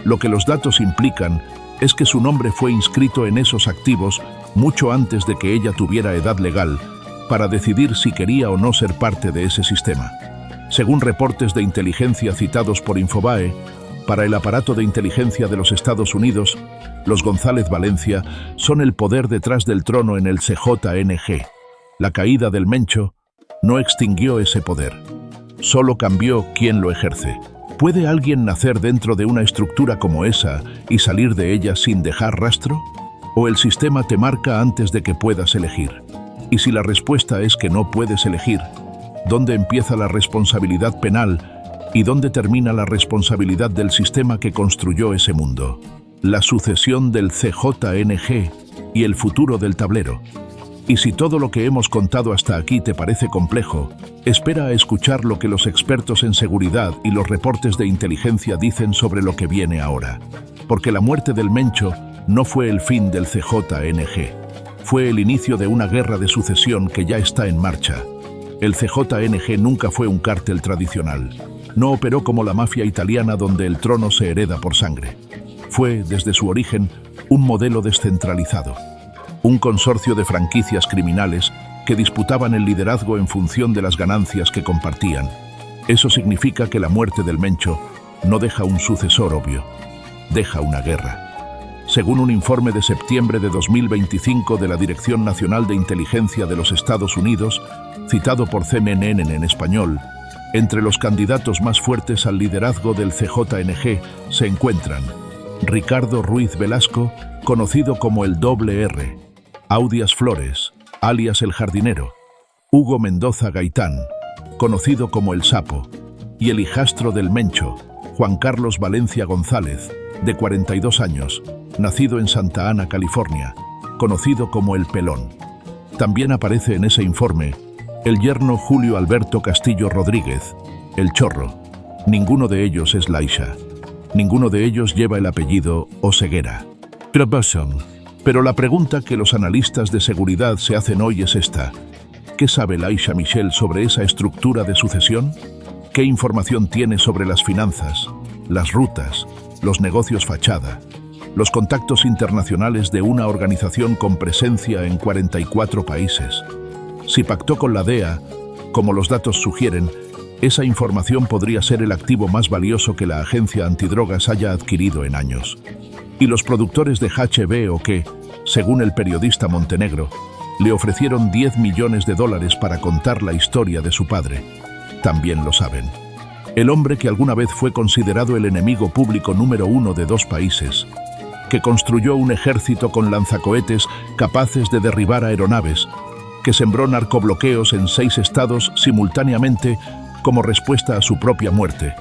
Lo que los datos implican es que su nombre fue inscrito en esos activos mucho antes de que ella tuviera edad legal para decidir si quería o no ser parte de ese sistema. Según reportes de inteligencia citados por Infobae, para el aparato de inteligencia de los Estados Unidos, los González Valencia son el poder detrás del trono en el CJNG. La caída del Mencho no extinguió ese poder, solo cambió quién lo ejerce. ¿Puede alguien nacer dentro de una estructura como esa y salir de ella sin dejar rastro? ¿O el sistema te marca antes de que puedas elegir? Y si la respuesta es que no puedes elegir, ¿dónde empieza la responsabilidad penal y dónde termina la responsabilidad del sistema que construyó ese mundo? La sucesión del CJNG y el futuro del tablero. Y si todo lo que hemos contado hasta aquí te parece complejo, espera a escuchar lo que los expertos en seguridad y los reportes de inteligencia dicen sobre lo que viene ahora. Porque la muerte del Mencho no fue el fin del CJNG. Fue el inicio de una guerra de sucesión que ya está en marcha. El CJNG nunca fue un cártel tradicional. No operó como la mafia italiana donde el trono se hereda por sangre. Fue, desde su origen, un modelo descentralizado. Un consorcio de franquicias criminales que disputaban el liderazgo en función de las ganancias que compartían. Eso significa que la muerte del Mencho no deja un sucesor obvio, deja una guerra. Según un informe de septiembre de 2025 de la Dirección Nacional de Inteligencia de los Estados Unidos, citado por CNN en español, entre los candidatos más fuertes al liderazgo del CJNG se encuentran Ricardo Ruiz Velasco, conocido como el R, Audias Flores, alias El Jardinero, Hugo Mendoza Gaitán, conocido como El Sapo, y el hijastro del Mencho, Juan Carlos Valencia González, de 42 años, nacido en Santa Ana, California, conocido como El Pelón. También aparece en ese informe el yerno Julio Alberto Castillo Rodríguez, El Chorro, Ninguno de ellos es Laisha. Ninguno de ellos lleva el apellido Oseguera. Pero la pregunta que los analistas de seguridad se hacen hoy es esta. ¿Qué sabe Laisha Michelle sobre esa estructura de sucesión? ¿Qué información tiene sobre las finanzas, las rutas, los negocios fachada, los contactos internacionales de una organización con presencia en 44 países? Si pactó con la DEA, como los datos sugieren, esa información podría ser el activo más valioso que la agencia antidrogas haya adquirido en años. Y los productores de HBO que, según el periodista Montenegro, le ofrecieron $10 millones para contar la historia de su padre, también lo saben. El hombre que alguna vez fue considerado el enemigo público número 1 de 2 países, que construyó un ejército con lanzacohetes capaces de derribar aeronaves, que sembró narcobloqueos en 6 estados simultáneamente como respuesta a su propia muerte.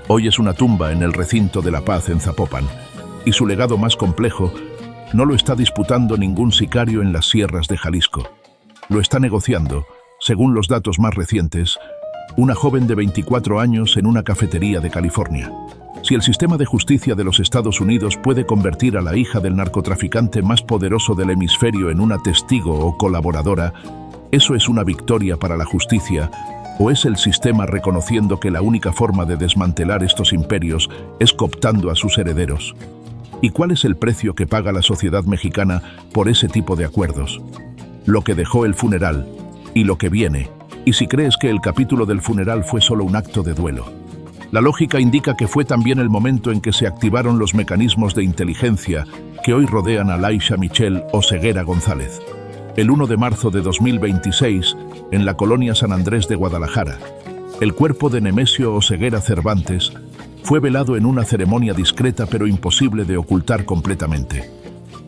Hoy es una tumba en el recinto de la paz en Zapopan, y su legado más complejo no lo está disputando ningún sicario en las sierras de Jalisco. Lo está negociando, según los datos más recientes, una joven de 24 años en una cafetería de California. Si el sistema de justicia de los Estados Unidos puede convertir a la hija del narcotraficante más poderoso del hemisferio en una testigo o colaboradora, ¿eso es una victoria para la justicia o es el sistema reconociendo que la única forma de desmantelar estos imperios es cooptando a sus herederos? ¿Y cuál es el precio que paga la sociedad mexicana por ese tipo de acuerdos? Lo que dejó el funeral y lo que viene. Y si crees que el capítulo del funeral fue solo un acto de duelo. La lógica indica que fue también el momento en que se activaron los mecanismos de inteligencia que hoy rodean a Laisha Michelle Oseguera González. El 1 de marzo de 2026, en la colonia San Andrés de Guadalajara, el cuerpo de Nemesio Oseguera Cervantes fue velado en una ceremonia discreta pero imposible de ocultar completamente.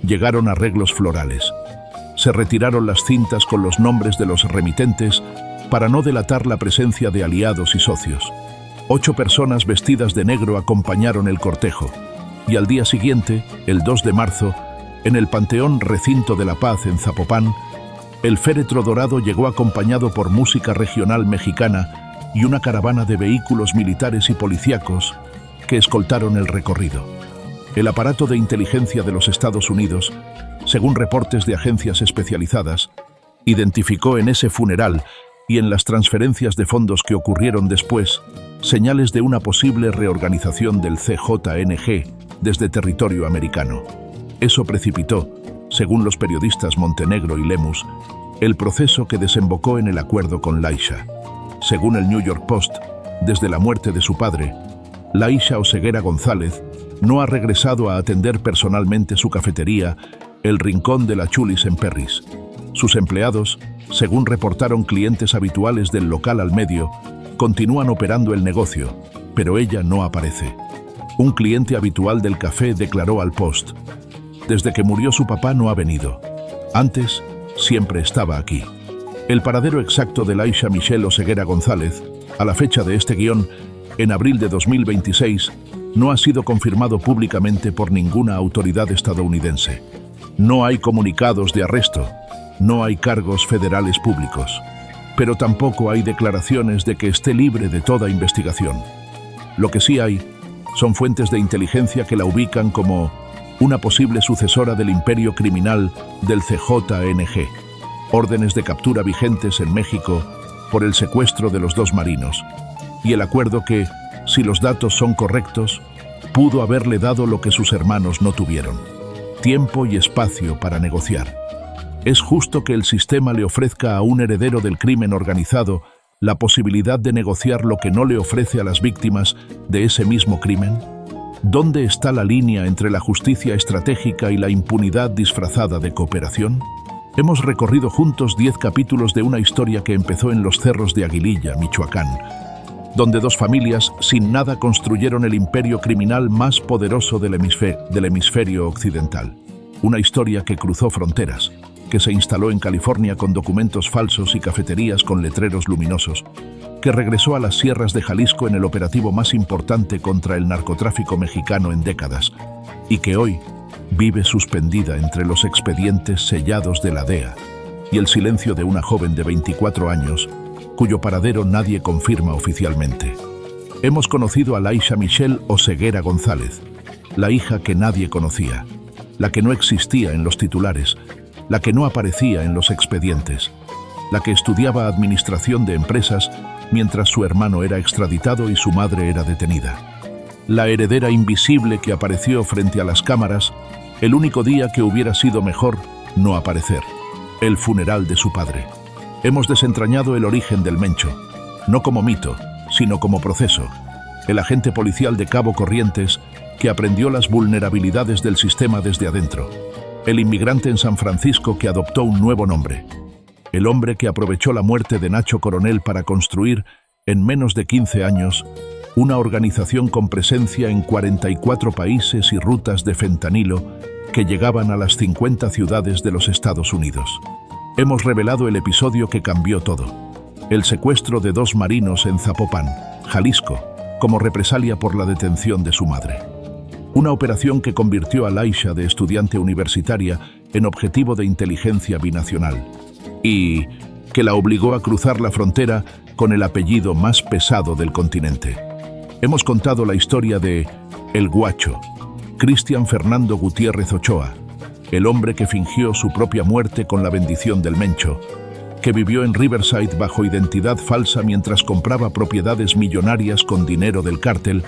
Llegaron arreglos florales. Se retiraron las cintas con los nombres de los remitentes para no delatar la presencia de aliados y socios. 8 personas vestidas de negro acompañaron el cortejo, y al día siguiente, el 2 de marzo, en el Panteón Recinto de la Paz en Zapopan, el féretro dorado llegó acompañado por música regional mexicana y una caravana de vehículos militares y policíacos que escoltaron el recorrido. El aparato de inteligencia de los Estados Unidos, según reportes de agencias especializadas, identificó en ese funeral y en las transferencias de fondos que ocurrieron después, señales de una posible reorganización del CJNG desde territorio americano. Eso precipitó, según los periodistas Montenegro y Lemus, el proceso que desembocó en el acuerdo con Laisha. Según el New York Post, desde la muerte de su padre, Laisha Oseguera González no ha regresado a atender personalmente su cafetería, el Rincón de la Chulis en Perris. Sus empleados, según reportaron clientes habituales del local al medio, continúan operando el negocio, pero ella no aparece. Un cliente habitual del café declaró al Post: desde que murió su papá no ha venido. Antes, siempre estaba aquí. El paradero exacto de Laisha Michelle Oseguera González, a la fecha de este guión, en abril de 2026, no ha sido confirmado públicamente por ninguna autoridad estadounidense. No hay comunicados de arresto, no hay cargos federales públicos, pero tampoco hay declaraciones de que esté libre de toda investigación. Lo que sí hay son fuentes de inteligencia que la ubican como una posible sucesora del imperio criminal del CJNG, órdenes de captura vigentes en México por el secuestro de los 2 marinos, y el acuerdo que, si los datos son correctos, pudo haberle dado lo que sus hermanos no tuvieron: tiempo y espacio para negociar. ¿Es justo que el sistema le ofrezca a un heredero del crimen organizado la posibilidad de negociar lo que no le ofrece a las víctimas de ese mismo crimen? ¿Dónde está la línea entre la justicia estratégica y la impunidad disfrazada de cooperación? Hemos recorrido juntos 10 capítulos de una historia que empezó en los cerros de Aguililla, Michoacán, donde 2 familias sin nada construyeron el imperio criminal más poderoso del hemisferio occidental. Una historia que cruzó fronteras, que se instaló en California con documentos falsos y cafeterías con letreros luminosos, que regresó a las sierras de Jalisco en el operativo más importante contra el narcotráfico mexicano en décadas, y que hoy vive suspendida entre los expedientes sellados de la DEA y el silencio de una joven de 24 años, cuyo paradero nadie confirma oficialmente. Hemos conocido a Laisha Michelle Oseguera González, la hija que nadie conocía, la que no existía en los titulares, la que no aparecía en los expedientes, la que estudiaba administración de empresas mientras su hermano era extraditado y su madre era detenida. La heredera invisible que apareció frente a las cámaras el único día que hubiera sido mejor no aparecer, el funeral de su padre. Hemos desentrañado el origen del Mencho, no como mito, sino como proceso. El agente policial de Cabo Corrientes que aprendió las vulnerabilidades del sistema desde adentro. El inmigrante en San Francisco que adoptó un nuevo nombre. El hombre que aprovechó la muerte de Nacho Coronel para construir, en menos de 15 años, una organización con presencia en 44 países y rutas de fentanilo que llegaban a las 50 ciudades de los Estados Unidos. Hemos revelado el episodio que cambió todo. El secuestro de 2 marinos en Zapopan, Jalisco, como represalia por la detención de su madre. Una operación que convirtió a Laisha de estudiante universitaria en objetivo de inteligencia binacional y que la obligó a cruzar la frontera con el apellido más pesado del continente. Hemos contado la historia de El Guacho, Cristian Fernando Gutiérrez Ochoa, el hombre que fingió su propia muerte con la bendición del Mencho, que vivió en Riverside bajo identidad falsa mientras compraba propiedades millonarias con dinero del cártel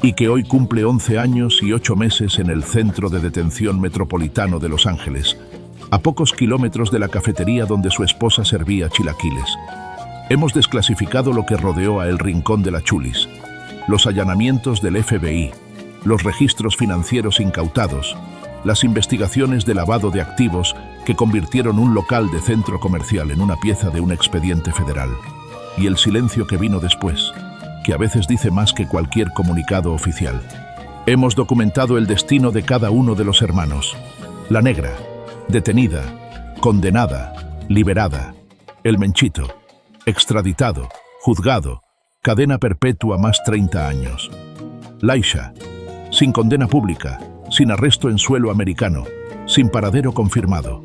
y que hoy cumple 11 años y 8 meses en el Centro de Detención Metropolitano de Los Ángeles, a pocos kilómetros de la cafetería donde su esposa servía chilaquiles. Hemos desclasificado lo que rodeó a El Rincón de la Chulis, los allanamientos del FBI, los registros financieros incautados, las investigaciones de lavado de activos que convirtieron un local de centro comercial en una pieza de un expediente federal, y el silencio que vino después, que a veces dice más que cualquier comunicado oficial. Hemos documentado el destino de cada uno de los hermanos. La Negra, detenida, condenada, liberada. El Menchito, extraditado, juzgado, cadena perpetua más 30 años. Laisha, sin condena pública, sin arresto en suelo americano, sin paradero confirmado.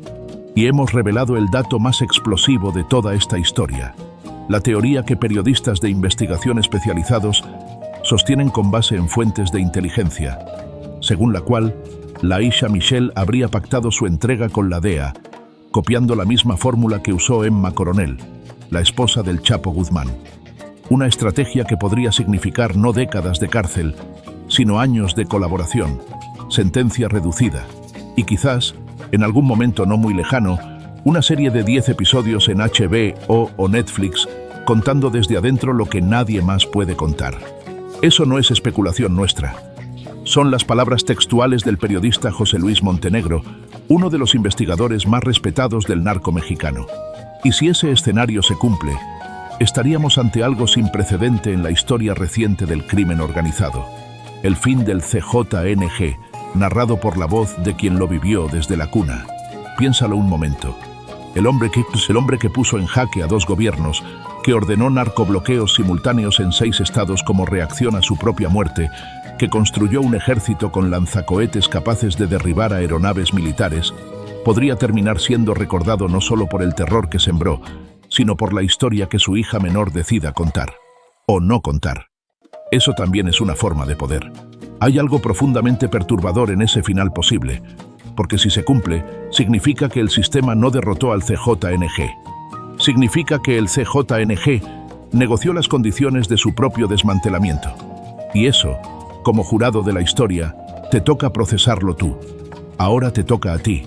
Y hemos revelado el dato más explosivo de toda esta historia, la teoría que periodistas de investigación especializados sostienen con base en fuentes de inteligencia, según la cual Laisha Michelle habría pactado su entrega con la DEA, copiando la misma fórmula que usó Emma Coronel, la esposa del Chapo Guzmán. Una estrategia que podría significar no décadas de cárcel, sino años de colaboración, sentencia reducida y quizás, en algún momento no muy lejano, una serie de 10 episodios en HBO o Netflix contando desde adentro lo que nadie más puede contar. Eso no es especulación nuestra. Son las palabras textuales del periodista José Luis Montenegro, uno de los investigadores más respetados del narco mexicano. Y si ese escenario se cumple, estaríamos ante algo sin precedente en la historia reciente del crimen organizado. El fin del CJNG, narrado por la voz de quien lo vivió desde la cuna. Piénsalo un momento. El hombre que puso en jaque a 2 gobiernos, que ordenó narcobloqueos simultáneos en 6 estados como reacción a su propia muerte, que construyó un ejército con lanzacohetes capaces de derribar aeronaves militares, podría terminar siendo recordado no solo por el terror que sembró, sino por la historia que su hija menor decida contar. O no contar. Eso también es una forma de poder. Hay algo profundamente perturbador en ese final posible, porque si se cumple, significa que el sistema no derrotó al CJNG. Significa que el CJNG negoció las condiciones de su propio desmantelamiento. Y eso, como jurado de la historia, te toca procesarlo tú. Ahora te toca a ti.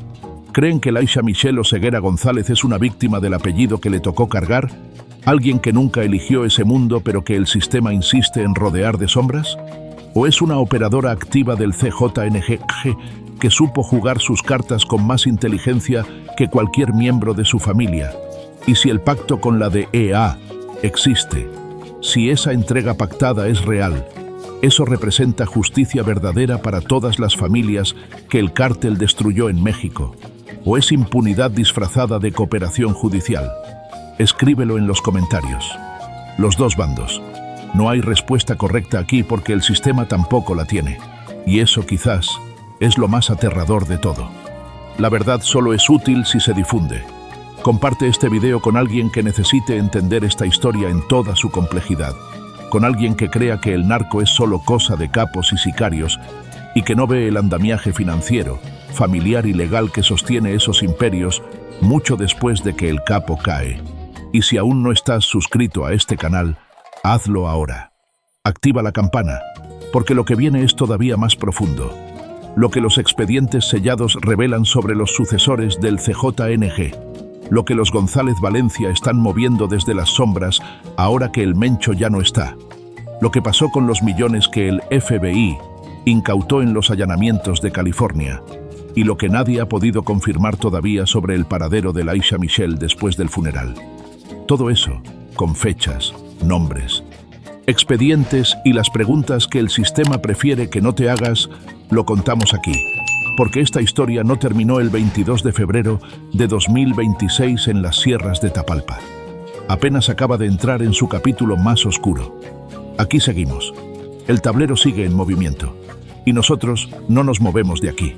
¿Creen que Laisha Michelle Oseguera González es una víctima del apellido que le tocó cargar? ¿Alguien que nunca eligió ese mundo pero que el sistema insiste en rodear de sombras? ¿O es una operadora activa del CJNG que supo jugar sus cartas con más inteligencia que cualquier miembro de su familia? Y si el pacto con la DEA existe, si esa entrega pactada es real, eso representa justicia verdadera para todas las familias que el cártel destruyó en México, ¿o es impunidad disfrazada de cooperación judicial? Escríbelo en los comentarios. Los dos bandos. No hay respuesta correcta aquí porque el sistema tampoco la tiene. Y eso quizás es lo más aterrador de todo. La verdad solo es útil si se difunde. Comparte este video con alguien que necesite entender esta historia en toda su complejidad. con alguien que crea que el narco es solo cosa de capos y sicarios y que no ve el andamiaje financiero, familiar y legal que sostiene esos imperios mucho después de que el capo cae. Y si aún no estás suscrito a este canal, hazlo ahora. Activa la campana, porque lo que viene es todavía más profundo. Lo que los expedientes sellados revelan sobre los sucesores del CJNG. Lo que los González Valencia están moviendo desde las sombras ahora que el Mencho ya no está. Lo que pasó con los millones que el FBI incautó en los allanamientos de California. Y lo que nadie ha podido confirmar todavía sobre el paradero de Laisha Michelle después del funeral. Todo eso, con fechas, nombres, expedientes y las preguntas que el sistema prefiere que no te hagas, lo contamos aquí. Porque esta historia no terminó el 22 de febrero de 2026 en las sierras de Tapalpa. Apenas acaba de entrar en su capítulo más oscuro. Aquí seguimos. El tablero sigue en movimiento. Y nosotros no nos movemos de aquí.